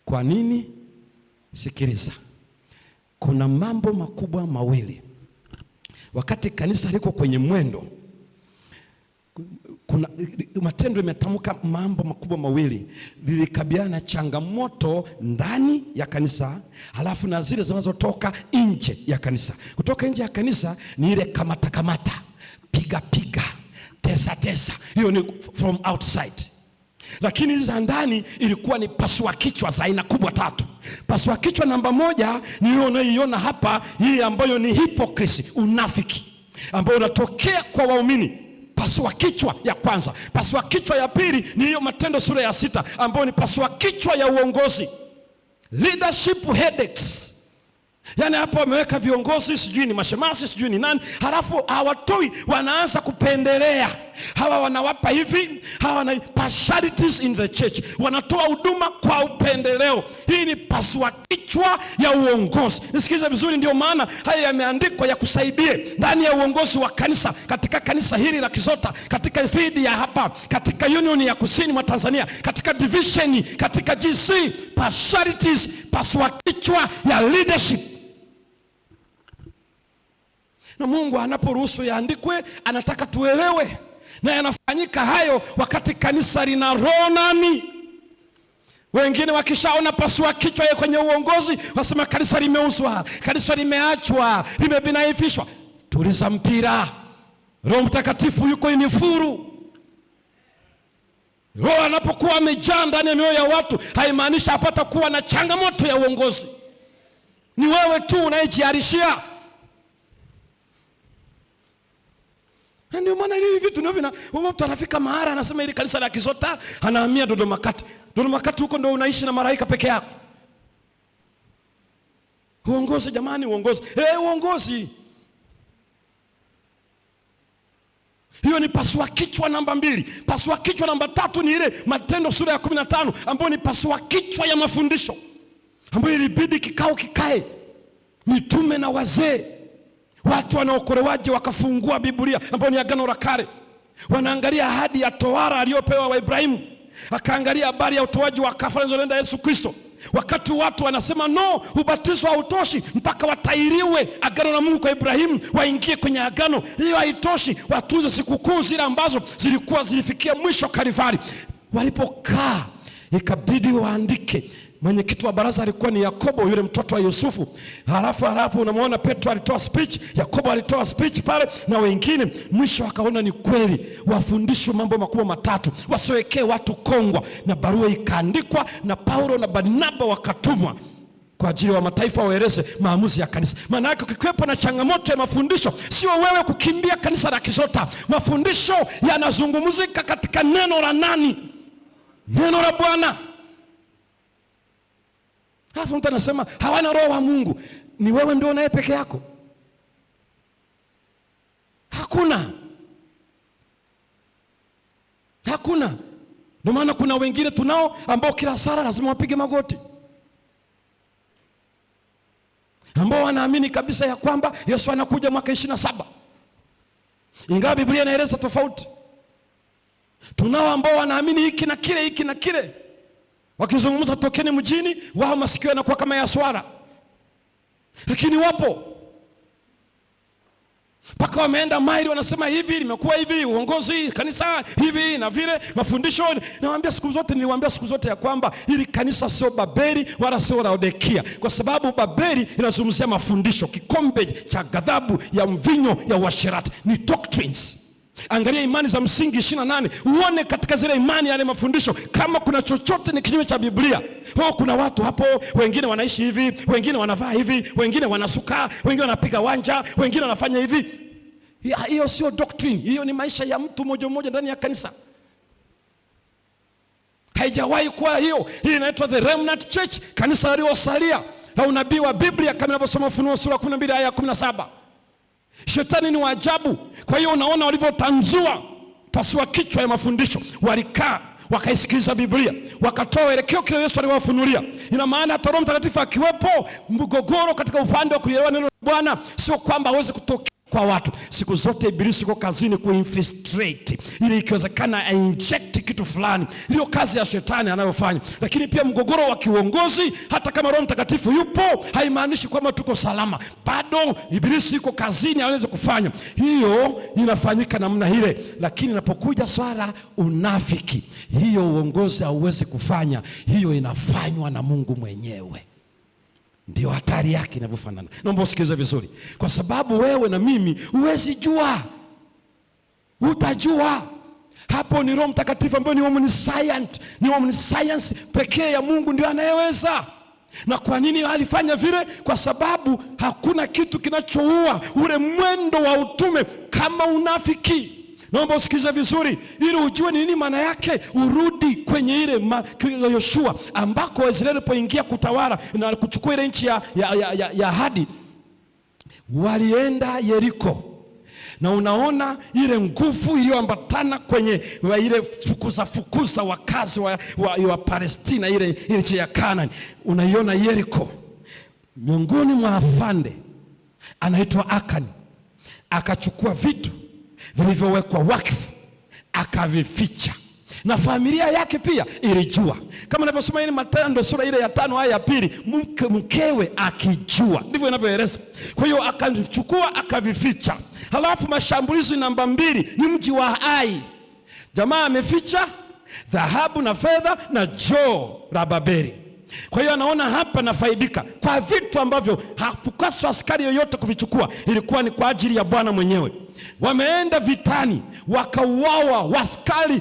Kwa nini? Sikiliza, kuna mambo makubwa mawili wakati kanisa liko kwenye mwendo. Kuna Matendo imetamka mambo makubwa mawili, lilikabiliana na changamoto ndani ya kanisa, halafu na zile zinazotoka nje ya kanisa. Kutoka nje ya kanisa ni ile kamata, piga, tesa, hiyo ni from outside. Lakini za ndani ilikuwa ni pasua kichwa za aina kubwa 3. Pasua kichwa namba 1 ni hiyo unayoiona hapa, hii ambayo ni hypocrisy, unafiki, ambayo unatokea kwa waumini. Pasua kichwa ya kwanza. Pasua kichwa ya pili ni hiyo Matendo sura ya 6, ambayo ni pasua kichwa ya uongozi, leadership headaches. Yaani hapo wameweka viongozi, sijui ni mashemasi, sijui ni nani, halafu hawatoi, wanaanza kupendelea. hawa wanawapa hivi, hawa wana partialities in the church, wanatoa huduma kwa upendeleo. Hii ni pasua kichwa ya uongozi. Nisikize vizuri, ndio maana haya yameandikwa ya kusaidie ndani ya uongozi wa kanisa, katika kanisa hili la Kizota, katika feed ya hapa, katika union ya kusini mwa Tanzania, katika division, katika GC. Partialities, pasua kichwa ya leadership. Na Mungu anaporuhusu yaandikwe, anataka tuelewe, na yanafanyika hayo wakati kanisa lina roho nani. Wengine wakishaona pasua kichwa ya kwenye uongozi, wasema kanisa limeuzwa, kanisa limeachwa, limebinaifishwa. Tuliza mpira. Roho Mtakatifu yuko inifuru. Roho anapokuwa amejaa ndani ya mioyo ya watu, haimaanishi hapata kuwa na changamoto ya uongozi. Ni wewe tu unayejiarishia. Ndio maana hivi vitu ndio mtu anafika mahali anasema ili kanisa la Kizota, anahamia Dodoma Kati. Dodoma Kati huko ndio unaishi na malaika peke yako. Uongozi jamani, uongozi. Uongozi. Hiyo ni pasua kichwa namba 2. Pasua kichwa namba 3 ni ile Matendo sura ya 15 ambayo ni pasua kichwa ya mafundisho, ambayo ilibidi kikao kikae mitume na wazee, watu wanaokolewaje wakafungua Biblia ambayo ni Agano la Kale, wanaangalia ahadi ya tohara aliyopewa wa Ibrahimu, akaangalia habari ya utoaji wa kafara zilizoenda Yesu Kristo. Wakati watu wanasema no, ubatizo hautoshi mpaka watairiwe agano la Mungu kwa Ibrahimu, waingie kwenye agano. Hiyo haitoshi, watunze sikukuu zile ambazo zilifikia mwisho Kalvari. Walipokaa ikabidi waandike. Mwenyekiti wa baraza alikuwa ni Yakobo, yule mtoto wa Yusufu. Halafu unamwona Petro alitoa speech, Yakobo alitoa speech pale na wengine. Mwisho akaona ni kweli wafundishwe mambo makubwa 3, wasiwekee watu kongwa, na barua ikaandikwa na Paulo na Barnaba wakatumwa kwa ajili ya mataifa waeleze maamuzi ya kanisa. Maana yake ukikwepo na changamoto ya mafundisho, sio wewe kukimbia kanisa la Kizota. Mafundisho yanazungumzika katika neno la nani? Neno la Bwana. Hafu mtu anasema hawana roho wa Mungu. Ni wewe ndio unaye peke yako? Hakuna. Ndio maana kuna wengine tunao ambao kila sala lazima wapige magoti, ambao wanaamini kabisa ya kwamba Yesu anakuja mwaka 27, ingawa Biblia inaeleza tofauti. Tunao ambao wanaamini hiki na kile. Wakizungumza tokeni mjini, wao masikio yanakuwa kama ya swara. Lakini wapo mpaka wameenda maili, wanasema hivi limekuwa hivi, uongozi kanisa hivi na vile, mafundisho. Niliwaambia siku zote ya kwamba hili kanisa sio Babeli wala sio Laodikia, kwa sababu Babeli inazungumzia mafundisho, kikombe cha ghadhabu ya mvinyo ya uasherati, ni doctrines. Angalia imani za msingi 28, uone katika zile imani yale mafundisho kama kuna chochote ni kinyume cha Biblia. Kuna watu hapo, wengine wanaishi hivi, wengine wanavaa hivi, wengine wanasuka, wengine wanapiga wanja, wengine wanafanya hivi. Hiyo sio doctrine, hiyo ni maisha ya mtu mmoja ndani ya kanisa. Haijawahi kuwa hiyo. Hii inaitwa the remnant church, kanisa lililosalia la unabii wa Biblia, kama inavyosema Ufunuo sura 12 aya 17. Shetani ni waajabu. Kwa hiyo unaona walivyotanzua pasua kichwa ya mafundisho. Walikaa wakaisikiliza Biblia, wakatoa elekeo kile Yesu aliwafunulia. Ina maana hata Roho Mtakatifu akiwepo, mgogoro katika upande wa kuelewa neno la Bwana sio kwamba hawezi kutokea kwa watu. Siku zote Ibilisi yuko kazini kuinfiltrate, ili ikiwezekana inject kitu fulani. Ndio kazi ya shetani anayofanya. Lakini pia mgogoro wa kiuongozi, hata kama Roho Mtakatifu yupo, haimaanishi kwamba tuko salama. Bado Ibilisi yuko kazini aweze kufanya. Hiyo inafanyika namna ile. Lakini inapokuja swala unafiki, hiyo uongozi hauwezi kufanya. Hiyo inafanywa na Mungu mwenyewe. Ndio hatari yake inavyofanana. Naomba usikize vizuri, kwa sababu wewe na mimi huwezi jua. Utajua hapo ni Roho Mtakatifu ambaye ni omniscience pekee ya Mungu ndio anayeweza. Na kwa nini alifanya vile? Kwa sababu hakuna kitu kinachoua ule mwendo wa utume kama unafiki. Naomba usikize vizuri ili ujue nini maana yake. Urudi kwenye ile Yoshua ambako Waisraeli walipoingia kutawala na kuchukua ile nchi ya ahadi. Walienda Yeriko na unaona ile nguvu iliyoambatana kwenye ile fukuza wakazi wa Palestina, ile nchi ya Kanaani. Unaiona Yeriko, miongoni mwa afande anaitwa Akani, akachukua vitu vilivyowekwa wakfu akavificha, na familia yake pia ilijua, kama ninavyosoma ile Matendo sura ile ya 5 aya ya 2, mkewe akijua, ndivyo inavyoeleza. Kwa hiyo akachukua akavificha. Halafu mashambulizi namba 2 ni mji wa Ai. Jamaa ameficha dhahabu na fedha na joo la Babeli. Kwa hiyo anaona hapa nafaidika kwa vitu ambavyo hakupaswa askari yoyote kuvichukua, ilikuwa ni kwa ajili ya Bwana mwenyewe. Wameenda vitani, wakauawa askari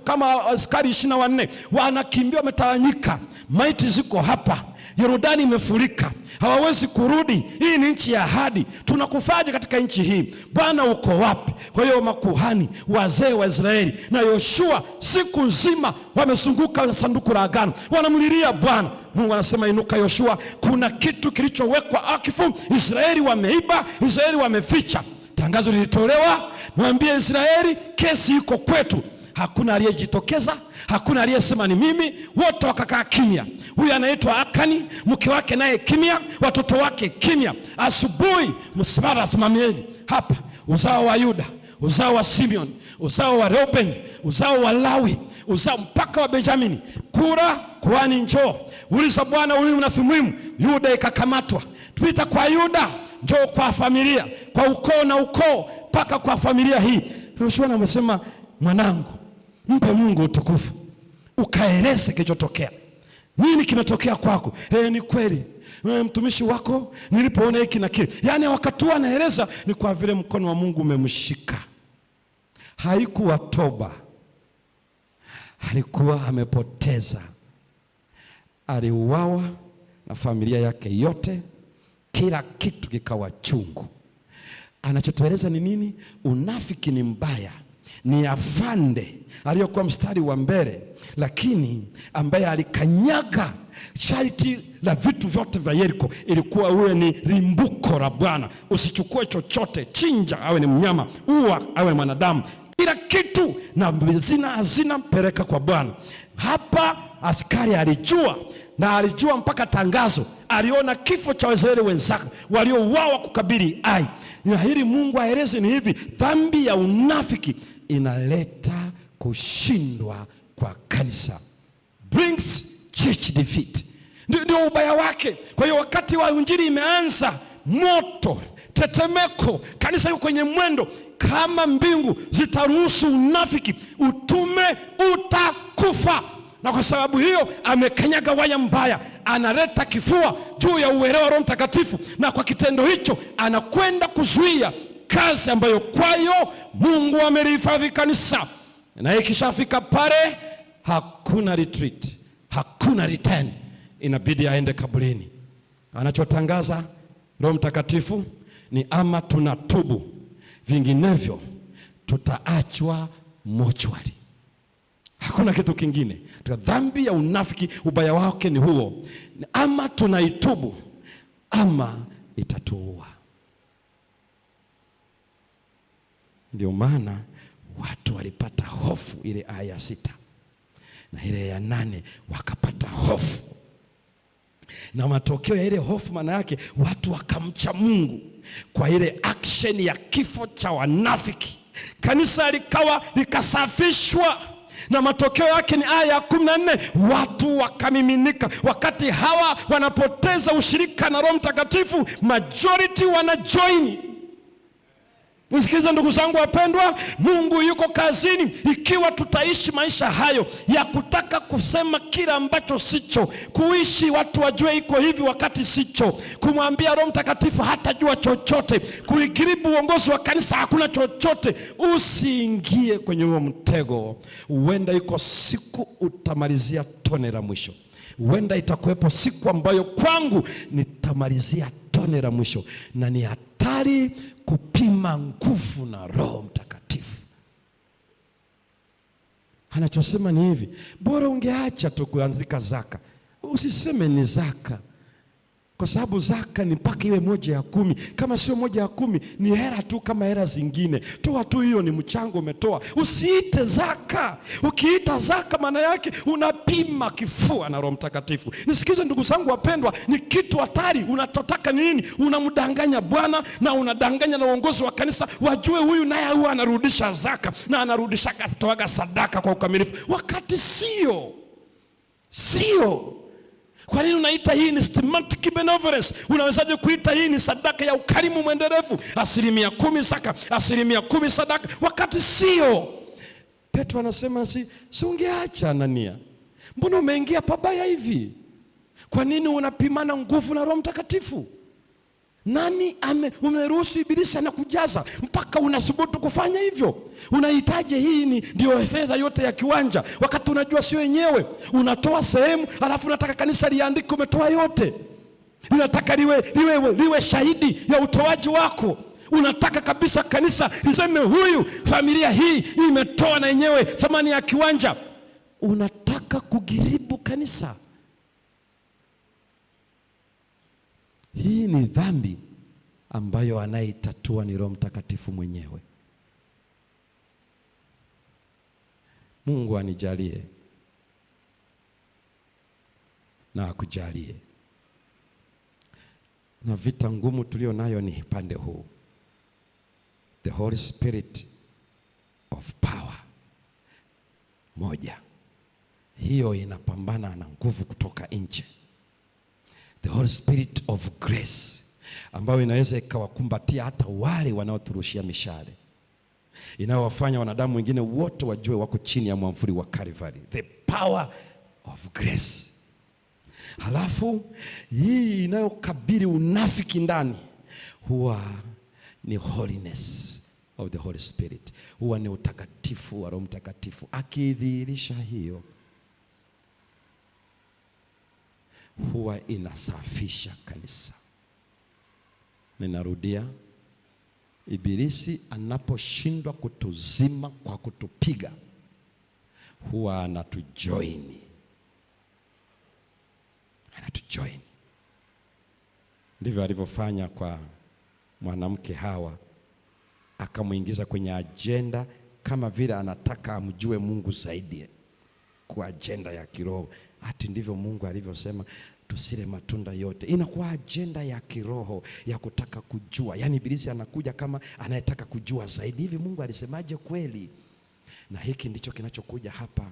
kama askari 24, wanakimbia wametawanyika, maiti ziko hapa, Yordani imefurika, hawawezi kurudi. Hii ni nchi ya ahadi, tunakufaje katika nchi hii? Bwana uko wapi? Kwa hiyo makuhani, wazee wa Israeli na Yoshua siku nzima wamezunguka sanduku la agano, wanamlilia Bwana. Mungu anasema, inuka Yoshua, kuna kitu kilichowekwa akifu. Israeli wameiba, Israeli wameficha. Tangazo lilitolewa, mwambie Israeli, kesi iko kwetu. Hakuna aliyejitokeza, hakuna aliyesema ni mimi, wote wakakaa kimya. Huyu anaitwa Akani, mke wake naye kimya, watoto wake kimya. Asubuhi msafara simamieni hapa, uzao wa Yuda, uzao wa Simeon, uzao wa Reuben, uzao wa Lawi, uzao mpaka wa Benjamini. Kura kuhani, njoo uliza Bwana Urimu na Thumimu. Yuda ikakamatwa, tupita kwa Yuda, njoo kwa familia, kwa ukoo na ukoo, mpaka kwa familia hii. Yoshua anasema, mwanangu, mpe Mungu utukufu, ukaeleze kilichotokea. Nini kimetokea kwako? Ni kweli mtumishi wako nilipoona hiki na kile. Yaani wakati anaeleza ni kwa vile mkono wa Mungu umemshika. Haikuwa toba, alikuwa amepoteza. Aliuawa na familia yake yote, kila kitu kikawa chungu. Anachotueleza ni nini? Unafiki ni mbaya. Ni afande aliyokuwa mstari wa mbele, lakini ambaye alikanyaga sharti la vitu vyote vya Yeriko. Ilikuwa uwe ni limbuko la Bwana, usichukue chochote, chinja awe ni mnyama, ua awe mwanadamu, kila kitu na hazina peleka kwa Bwana. Hapa askari alijua, na alijua mpaka tangazo, aliona kifo cha Waisraeli wenzake waliouawa kukabili Ai. Na hili Mungu aeleze ni hivi, dhambi ya unafiki inaleta kushindwa kwa kanisa, brings church defeat. Ndio ubaya wake. Kwa hiyo wakati wa injili imeanza, moto, tetemeko, kanisa yuko kwenye mwendo. Kama mbingu zitaruhusu unafiki, utume utakufa. Na kwa sababu hiyo amekanyaga waya mbaya, analeta kifua juu ya uelewa wa Roho Mtakatifu, na kwa kitendo hicho anakwenda kuzuia kazi ambayo kwayo Mungu amelihifadhi kanisa. Na ikishafika pale, hakuna retreat, hakuna return, inabidi aende kaburini. Anachotangaza Roho Mtakatifu ni ama tunatubu, vinginevyo tutaachwa mochwari. Hakuna kitu kingine. Dhambi ya unafiki, ubaya wake ni huo, ama tunaitubu ama itatuua. Ndio maana watu walipata hofu, ile aya 6 na ile ya 8 wakapata hofu, na matokeo ya ile hofu maana yake watu wakamcha Mungu. Kwa ile action ya kifo cha wanafiki, kanisa likawa likasafishwa, na matokeo yake ni aya ya 14, watu wakamiminika. Wakati hawa wanapoteza ushirika na Roho Mtakatifu, majority wanajoin. Nisikilize ndugu zangu wapendwa, Mungu yuko kazini. Ikiwa tutaishi maisha hayo ya kutaka kusema kila ambacho sicho, kuishi watu wajue iko hivi wakati sicho, kumwambia Roho Mtakatifu hatajua chochote, kuigiribu uongozi wa kanisa hakuna chochote, usiingie kwenye huo mtego. Huenda iko siku utamalizia tone la mwisho. Huenda itakuwepo siku ambayo kwangu nitamalizia tone la mwisho, na ni hatari kupima nguvu na Roho Mtakatifu. Anachosema ni hivi, bora ungeacha tu kuandika zaka, usiseme ni zaka. kwa sababu zaka ni mpaka iwe 1/10. Kama sio 1/10 ni hera tu kama hera zingine. Toa tu, hiyo ni mchango umetoa. Usiite zaka. Ukiita zaka maana yake unapima kifua na Roho Mtakatifu. Nisikize ndugu zangu wapendwa, ni kitu hatari. Unachotaka nini? Unamdanganya Bwana na unadanganya na uongozi wa kanisa. Wajue huyu naye huwa anarudisha zaka na anarudisha katoaga sadaka kwa ukamilifu, wakati sio. Kwa nini unaita hii ni systematic benevolence? Unawezaje kuita hii ni sadaka ya ukarimu mwendelevu, 10% zaka, 10% sadaka, wakati sio? Petro anasema si ungeacha Anania. Mbona umeingia pabaya hivi? Kwa nini unapimana nguvu na Roho Mtakatifu? Nani umeruhusu ibilisi anakujaza mpaka unasubutu kufanya hivyo? Unahitaji hii ndio fedha yote ya kiwanja, wakati unajua sio yenyewe. Unatoa sehemu alafu unataka kanisa liandike umetoa yote. Unataka liwe shahidi ya utoaji wako. Unataka kabisa kanisa liseme huyu familia hii imetoa na yenyewe thamani ya kiwanja. Unataka kugiribu kanisa. Hii ni dhambi ambayo anaitatua ni Roho Mtakatifu mwenyewe. Mungu anijalie na akujalie. Na vita ngumu tulio nayo ni pande huu. The Holy Spirit of power. Moja, hiyo inapambana na nguvu kutoka nje. The Holy Spirit of grace, ambayo inaweza ikawakumbatia hata wale wanaoturushia mishale, inayowafanya wanadamu wengine wote wajue wako chini ya mwamvuli wa Calvary. The power of grace. Halafu hii inayokabili unafiki ndani huwa ni holiness of the Holy Spirit, huwa ni utakatifu wa Roho Mtakatifu. Akidhihirisha hiyo, huwa inasafisha kanisa. Ninarudia, ibilisi anaposhindwa kutuzima kwa kutupiga, huwa anatujoin. Ndivyo alivyofanya kwa mwanamke Hawa, akamuingiza kwenye ajenda kama vile anataka amjue Mungu zaidi kwa ajenda ya kiroho. Hati ndivyo Mungu alivyosema tusile matunda yote. Inakuwa ajenda ya kiroho ya kutaka kujua. Yaani ibilisi anakuja kama anayetaka kujua zaidi. Hivi Mungu alisemaje kweli? Na hiki ndicho kinachokuja hapa.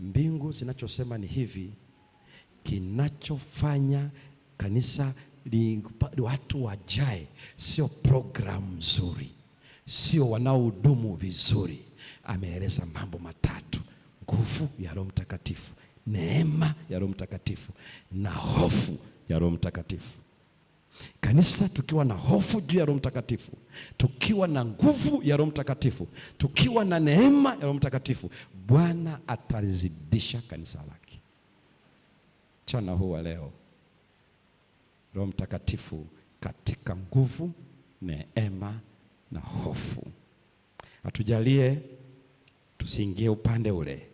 Mbingu zinachosema ni hivi. Kinachofanya kanisa watu wajae sio programu nzuri, sio wanaohudumu vizuri. Ameeleza mambo matatu: nguvu ya Roho Mtakatifu, neema ya Roho Mtakatifu na hofu ya Roho Mtakatifu. Kanisa tukiwa na hofu juu ya Roho Mtakatifu, tukiwa na nguvu ya Roho Mtakatifu, tukiwa na neema ya Roho Mtakatifu, Bwana atalizidisha kanisa lake. Mchana huu wa leo, Roho Mtakatifu katika nguvu, neema na hofu. Atujalie tusiingie upande ule.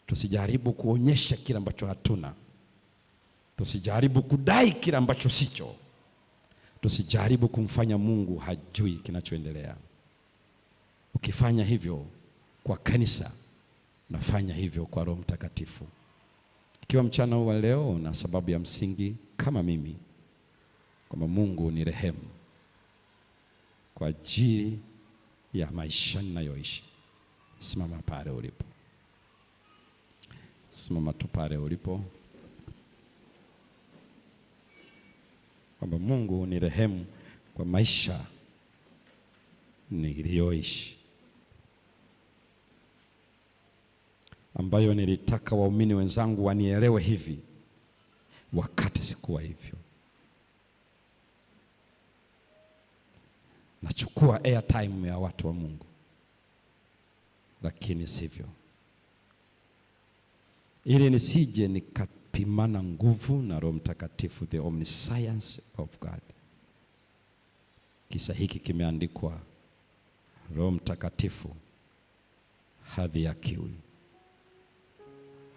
Tusijaribu kuonyesha kile ambacho hatuna. Tusijaribu kudai kile ambacho sicho. Tusijaribu kumfanya Mungu hajui kinachoendelea. Ukifanya hivyo kwa kanisa, unafanya hivyo kwa Roho Mtakatifu. Ikiwa mchana huu wa leo una sababu ya msingi kama mimi, kwamba Mungu ni rehemu kwa ajili ya maisha ninayoishi, simama pale ulipo. Simama tu pale ulipo, kwamba Mungu ni rehemu kwa maisha niliyoishi, ambayo nilitaka waumini wenzangu wanielewe hivi wakati sikuwa hivyo. Nachukua airtime ya watu wa Mungu, lakini sivyo, ili nisije nikapimana nguvu na Roho Mtakatifu, the omniscience of God. Kisa hiki kimeandikwa, Roho Mtakatifu hadhi ya kiwi,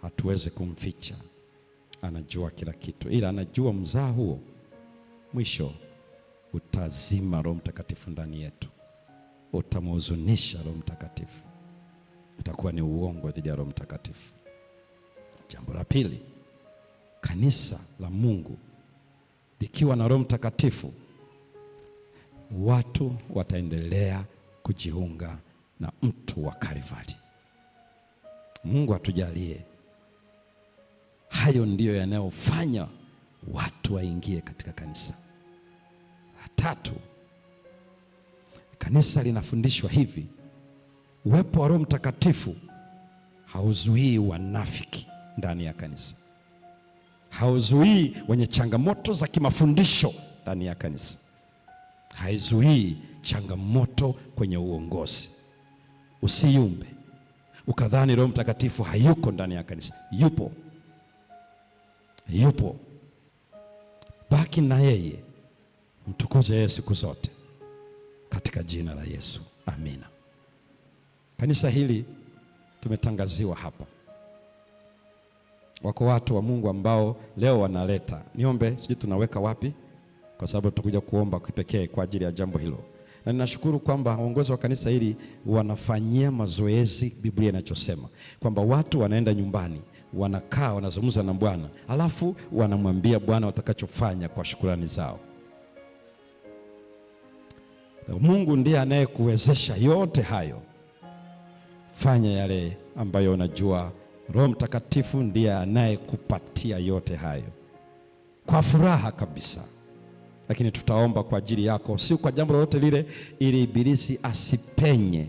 hatuwezi kumficha, anajua kila kitu, ila anajua mzaa huo mwisho utazima Roho Mtakatifu ndani yetu, utamhuzunisha Roho Mtakatifu, itakuwa ni uongo dhidi ya Roho Mtakatifu. Jambo la pili, kanisa la Mungu likiwa na Roho Mtakatifu, watu wataendelea kujiunga na mtu wa Kalvari. Mungu atujalie. Hayo ndiyo yanayofanya watu waingie katika kanisa. Tatu, kanisa linafundishwa hivi: uwepo wa Roho Mtakatifu hauzuii wanafiki ndani ya kanisa, hauzuii wenye changamoto za kimafundisho ndani ya kanisa, haizuii changamoto kwenye uongozi. Usiyumbe ukadhani Roho Mtakatifu hayuko ndani ya kanisa. Yupo, yupo. Baki na yeye, mtukuze yeye siku zote katika jina la Yesu, amina. Kanisa hili tumetangaziwa hapa. Wako watu wa Mungu ambao leo wanaleta, niombe sisi tunaweka wapi, kwa sababu tutakuja kuomba kipekee kwa ajili ya jambo hilo. Na ninashukuru kwamba uongozi wa kanisa hili wanafanyia mazoezi Biblia inachosema kwamba watu wanaenda nyumbani, wanakaa, wanazungumza na Bwana, alafu wanamwambia Bwana watakachofanya kwa shukrani zao. Mungu ndiye anayekuwezesha yote hayo. Fanya yale ambayo unajua. Roho Mtakatifu ndiye anayekupatia yote hayo kwa furaha kabisa. Lakini tutaomba kwa ajili yako, si kwa jambo lolote lile, ili ibilisi asipenye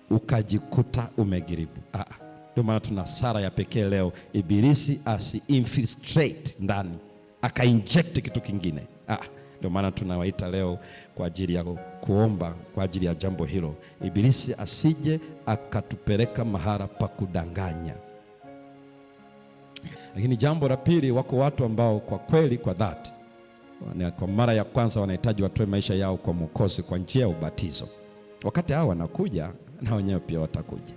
ukajikuta umegiribu. Ndio maana tuna sala ya pekee leo, ibilisi asi-infiltrate ndani aka-inject kitu kingine. Ndio maana tunawaita leo kwa ajili ya kuomba kwa ajili ya jambo hilo, ibilisi asije akatupeleka mahala pa kudanganya. Lakini jambo la pili, wako watu ambao kwa kweli, kwa dhati, kwa mara ya kwanza wanahitaji watoe maisha yao kwa Mwokozi kwa njia ya ubatizo. Wakati hao wanakuja, na wenyewe pia watakuja.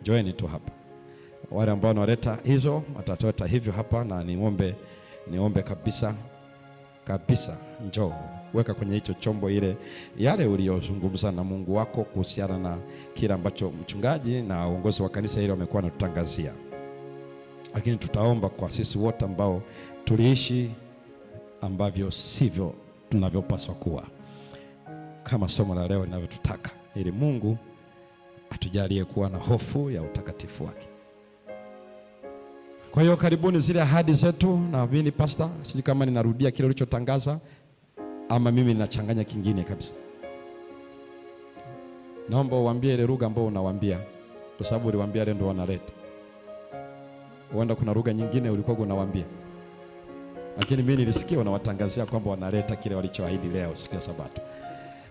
Njoeni tu hapa. Wale ambao wanaleta hizo watatota hivyo hapa, na niombe kabisa, njoo weka kwenye hicho chombo ile yale uliyozungumza na Mungu wako kuhusiana na kile ambacho mchungaji na uongozi wa kanisa hili wamekuwa wanatutangazia. Lakini tutaomba kwa sisi wote ambao tuliishi ambavyo sivyo tunavyopaswa kuwa, kama somo la leo linavyotutaka, ili Mungu atujalie kuwa na hofu ya utakatifu wake. Kwa hiyo karibuni zile ahadi zetu, na mimi pastor, sijui kama ninarudia kile ulichotangaza ama mimi ninachanganya kingine kabisa. Naomba uambie ile lugha ambayo unawaambia, kwa sababu uliwaambia ile ndio wanaleta. Huenda kuna lugha nyingine ulikuwa unawaambia, lakini mimi nilisikia unawatangazia kwamba wanaleta kile walichoahidi leo siku ya Sabato.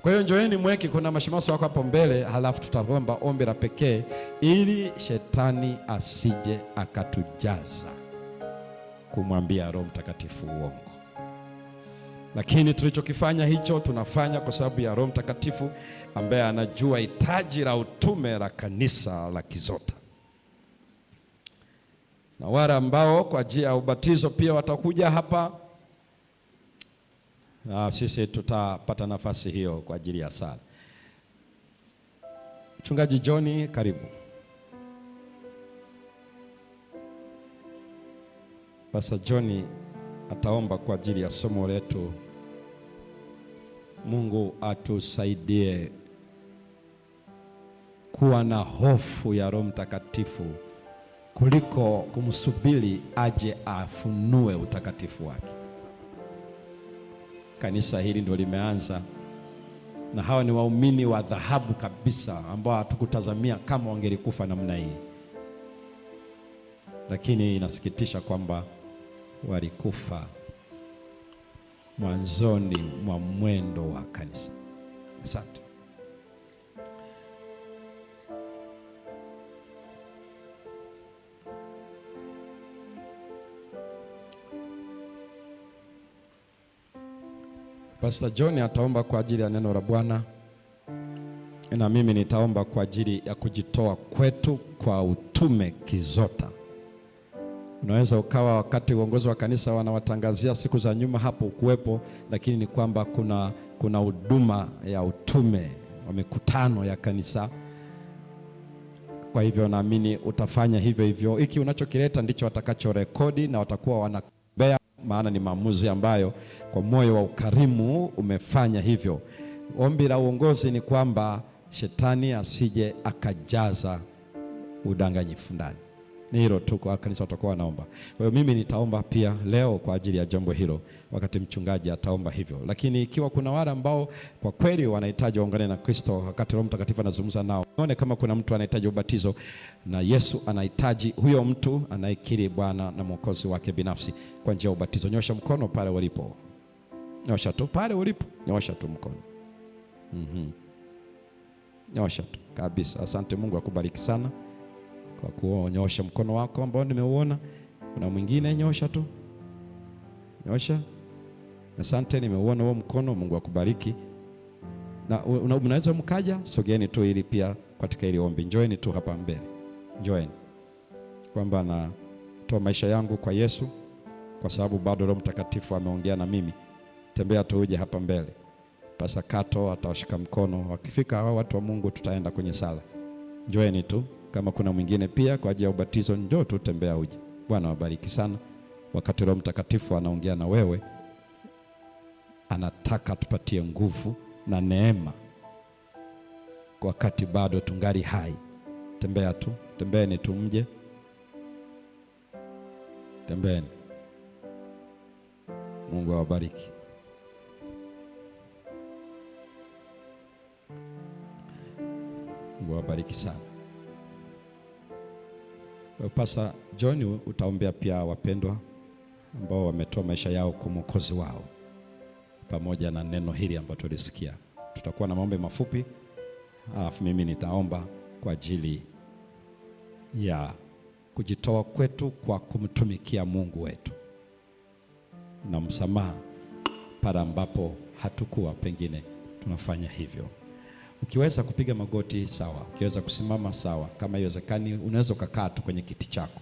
Kwa hiyo njoeni mweke, kuna mashemasi wako hapo mbele, halafu tutaomba ombi la pekee ili shetani asije akatujaza kumwambia Roho Mtakatifu uongo. Lakini tulichokifanya hicho tunafanya kwa sababu ya Roho Mtakatifu ambaye anajua hitaji la utume la kanisa la Kizota. Na wale ambao kwa ajili ya ubatizo pia watakuja hapa, na sisi tutapata nafasi hiyo kwa ajili ya sala. Mchungaji John, karibu. Pastor John ataomba kwa ajili ya somo letu. Mungu atusaidie kuwa na hofu ya Roho Mtakatifu kuliko kumsubiri aje afunue utakatifu wake. Kanisa hili ndio limeanza, na hawa ni waumini wa dhahabu kabisa ambao hatukutazamia kama wangelikufa namna hii, lakini inasikitisha kwamba walikufa mwanzoni mwa mwendo wa kanisa. Asante. Pastor John ataomba kwa ajili ya neno la Bwana, na mimi nitaomba kwa ajili ya kujitoa kwetu kwa utume Kizota Unaweza ukawa wakati uongozi wa kanisa wanawatangazia siku za nyuma hapo ukuwepo, lakini ni kwamba kuna huduma ya utume wa mikutano ya kanisa. Kwa hivyo naamini utafanya hivyo hivyo. Hiki unachokileta ndicho watakachorekodi na watakuwa wanakuombea, maana ni maamuzi ambayo kwa moyo wa ukarimu umefanya hivyo. Ombi la uongozi ni kwamba shetani asije akajaza udanganyifu ndani. Ni hilo tu kwa kanisa watakuwa wanaomba. Kwa hiyo mimi nitaomba pia leo kwa ajili ya jambo hilo, wakati mchungaji ataomba hivyo. Lakini ikiwa kuna wale ambao kwa kweli wanahitaji waungane na Kristo wakati Roho Mtakatifu anazungumza nao, nione kama kuna mtu anahitaji ubatizo na Yesu anahitaji huyo mtu anayekiri Bwana na Mwokozi wake binafsi kwa njia ya ubatizo, nyosha mkono pale ulipo. Nyosha tu pale ulipo, nyosha tu mkono. Nyosha tu kabisa. Asante, Mungu akubariki sana kwa kuonyosha mkono wako ambao nimeuona. Kuna mwingine, nyosha tu, nyosha. Asante, nimeuona huo mkono. Mungu akubariki. Na unaweza mkaja, sogeeni tu ili pia katika ile ombi. Njoeni tu hapa mbele, njoeni, kwamba natoa maisha yangu kwa Yesu kwa sababu bado Roho Mtakatifu ameongea na mimi. Tembea tu uje hapa mbele. Pasakato atawashika mkono. Wakifika hao watu wa Mungu tutaenda kwenye sala. Njoeni tu. Kama kuna mwingine pia kwa ajili ya ubatizo, njoo tu, tembea uje. Bwana wabariki sana. Wakati Roho Mtakatifu anaongea na wewe, anataka tupatie nguvu na neema wakati bado tungali hai. Tembea tu, tembeeni tu, mje, tembeeni. Mungu awabariki. Mungu awabariki sana. Pastor John, utaombea pia wapendwa ambao wametoa maisha yao kwa Mwokozi wao, pamoja na neno hili ambalo tulisikia. Tutakuwa na maombi mafupi, alafu mimi nitaomba kwa ajili ya kujitoa kwetu kwa kumtumikia Mungu wetu na msamaha pale ambapo hatukuwa pengine tunafanya hivyo. Ukiweza kupiga magoti sawa, ukiweza kusimama sawa, kama iwezekani unaweza kukaa tu kwenye kiti chako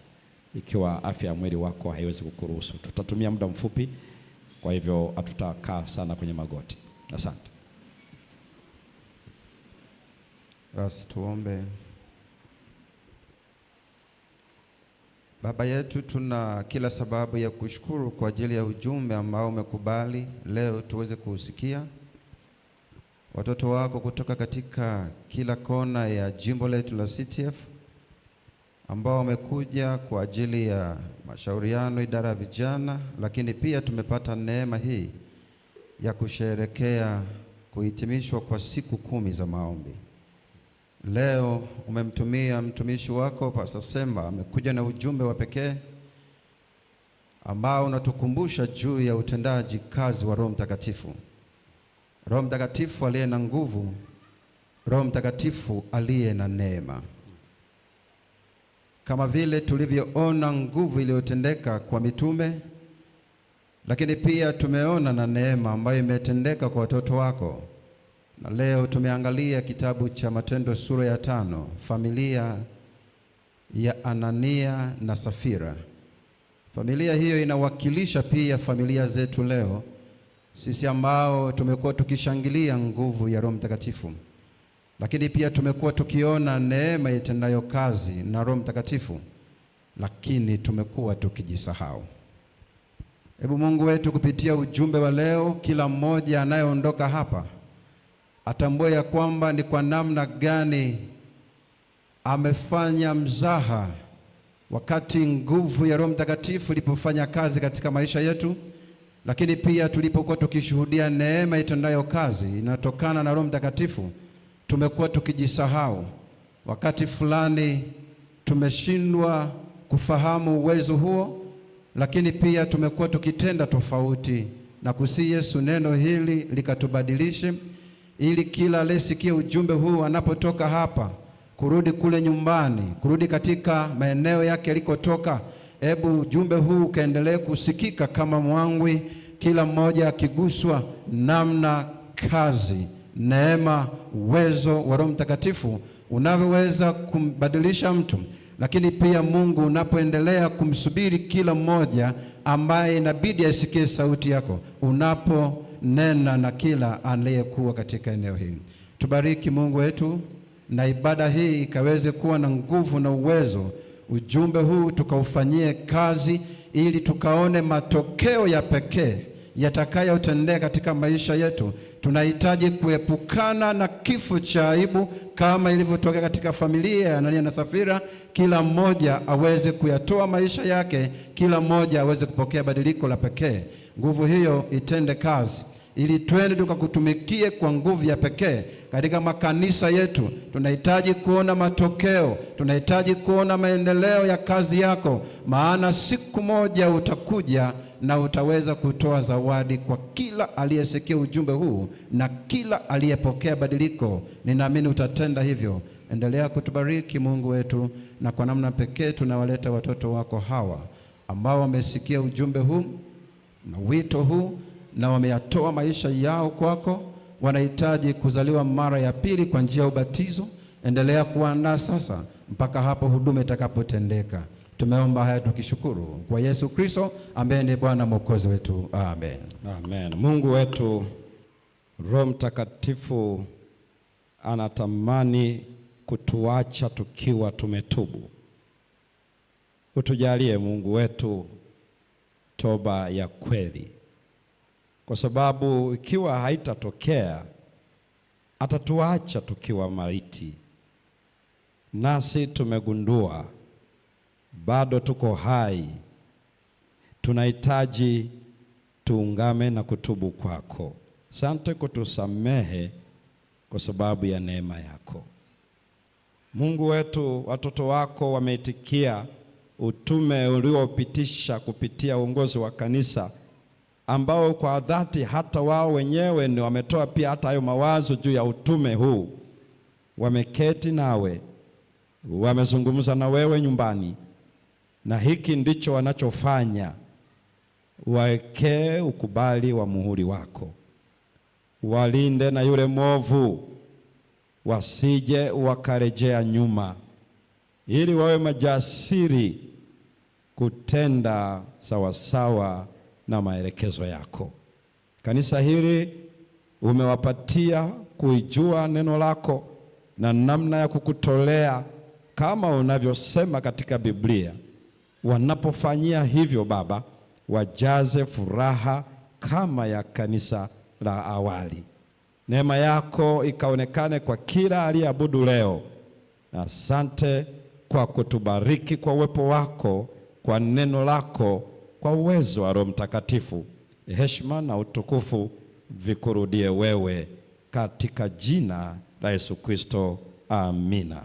ikiwa afya ya mwili wako haiwezi kukuruhusu. Tutatumia muda mfupi, kwa hivyo hatutakaa sana kwenye magoti. Asante. Basi tuombe. Baba yetu, tuna kila sababu ya kushukuru kwa ajili ya ujumbe ambao umekubali leo tuweze kuusikia. Watoto wako kutoka katika kila kona ya jimbo letu la CTF ambao wamekuja kwa ajili ya mashauriano idara ya vijana, lakini pia tumepata neema hii ya kusherehekea kuhitimishwa kwa siku 10 za maombi. Leo umemtumia mtumishi wako Pastor Semba, amekuja na ujumbe wa pekee ambao unatukumbusha juu ya utendaji kazi wa Roho Mtakatifu. Roho Mtakatifu aliye na nguvu, Roho Mtakatifu aliye na neema. Kama vile tulivyoona nguvu iliyotendeka kwa mitume, lakini pia tumeona na neema ambayo imetendeka kwa watoto wako. Na leo tumeangalia kitabu cha Matendo sura ya 5, familia ya Anania na Safira. Familia hiyo inawakilisha pia familia zetu leo, sisi ambao tumekuwa tukishangilia nguvu ya Roho Mtakatifu, lakini pia tumekuwa tukiona neema itendayo kazi na Roho Mtakatifu, lakini tumekuwa tukijisahau. Hebu Mungu wetu, kupitia ujumbe wa leo, kila mmoja anayeondoka hapa atambue ya kwamba ni kwa namna gani amefanya mzaha wakati nguvu ya Roho Mtakatifu ilipofanya kazi katika maisha yetu, lakini pia tulipokuwa tukishuhudia neema itendayo kazi inatokana na Roho Mtakatifu, tumekuwa tukijisahau. Wakati fulani tumeshindwa kufahamu uwezo huo, lakini pia tumekuwa tukitenda tofauti, na kusi Yesu neno hili likatubadilishe, ili kila aliyesikia ujumbe huu anapotoka hapa kurudi kule nyumbani, kurudi katika maeneo yake alikotoka, hebu ujumbe huu kaendelee kusikika kama mwangwi, kila mmoja akiguswa namna kazi, neema, uwezo wa Roho Mtakatifu unavyoweza kumbadilisha mtu, lakini pia Mungu, unapoendelea kumsubiri kila mmoja ambaye inabidi asikie sauti yako, unaponena na kila aliyekuwa katika eneo hili. Tubariki Mungu wetu, na ibada hii ikaweze kuwa na nguvu na uwezo. Ujumbe huu tukaufanyie kazi, ili tukaone matokeo ya pekee yatakayotendeka katika maisha yetu. Tunahitaji kuepukana na kifo cha aibu kama ilivyotokea katika familia ya Anania na Safira. Kila mmoja aweze kuyatoa maisha yake, kila mmoja aweze kupokea badiliko la pekee. Nguvu hiyo itende kazi, ili twende tukakutumikie kwa nguvu ya pekee katika makanisa yetu. Tunahitaji kuona matokeo, tunahitaji kuona maendeleo ya kazi yako, maana siku moja utakuja na utaweza kutoa zawadi kwa kila aliyesikia ujumbe huu na kila aliyepokea badiliko. Ninaamini utatenda hivyo. Endelea kutubariki Mungu wetu, na kwa namna pekee tunawaleta watoto wako hawa ambao wamesikia ujumbe huu na wito huu na wameyatoa maisha yao kwako. Wanahitaji kuzaliwa mara ya pili kwa njia ya ubatizo. Endelea kuandaa sasa mpaka hapo huduma itakapotendeka. Tumeomba haya tukishukuru kwa Yesu Kristo ambaye ni Bwana Mwokozi wetu. Amen. Amen. Mungu wetu, Roho Mtakatifu anatamani kutuacha tukiwa tumetubu. Utujalie Mungu wetu toba ya kweli, kwa sababu ikiwa haitatokea atatuacha tukiwa maiti. Nasi tumegundua bado tuko hai, tunahitaji tuungame na kutubu kwako. Asante kutusamehe kwa sababu ya neema yako. Mungu wetu, watoto wako wameitikia utume uliopitisha kupitia uongozi wa kanisa, ambao kwa dhati hata wao wenyewe ni wametoa pia hata hayo mawazo juu ya utume huu. Wameketi nawe, wamezungumza na wewe nyumbani, na hiki ndicho wanachofanya. Waekee ukubali wa muhuri wako, walinde na yule mwovu, wasije wakarejea nyuma, ili wawe majasiri kutenda sawasawa na maelekezo yako. Kanisa hili umewapatia kuijua neno lako na namna ya kukutolea kama unavyosema katika Biblia. Wanapofanyia hivyo, Baba, wajaze furaha kama ya kanisa la awali. Neema yako ikaonekane kwa kila aliyeabudu leo. Asante kwa kutubariki kwa uwepo wako, kwa neno lako, kwa uwezo wa Roho Mtakatifu. Heshima na utukufu vikurudie wewe, katika jina la Yesu Kristo. Amina.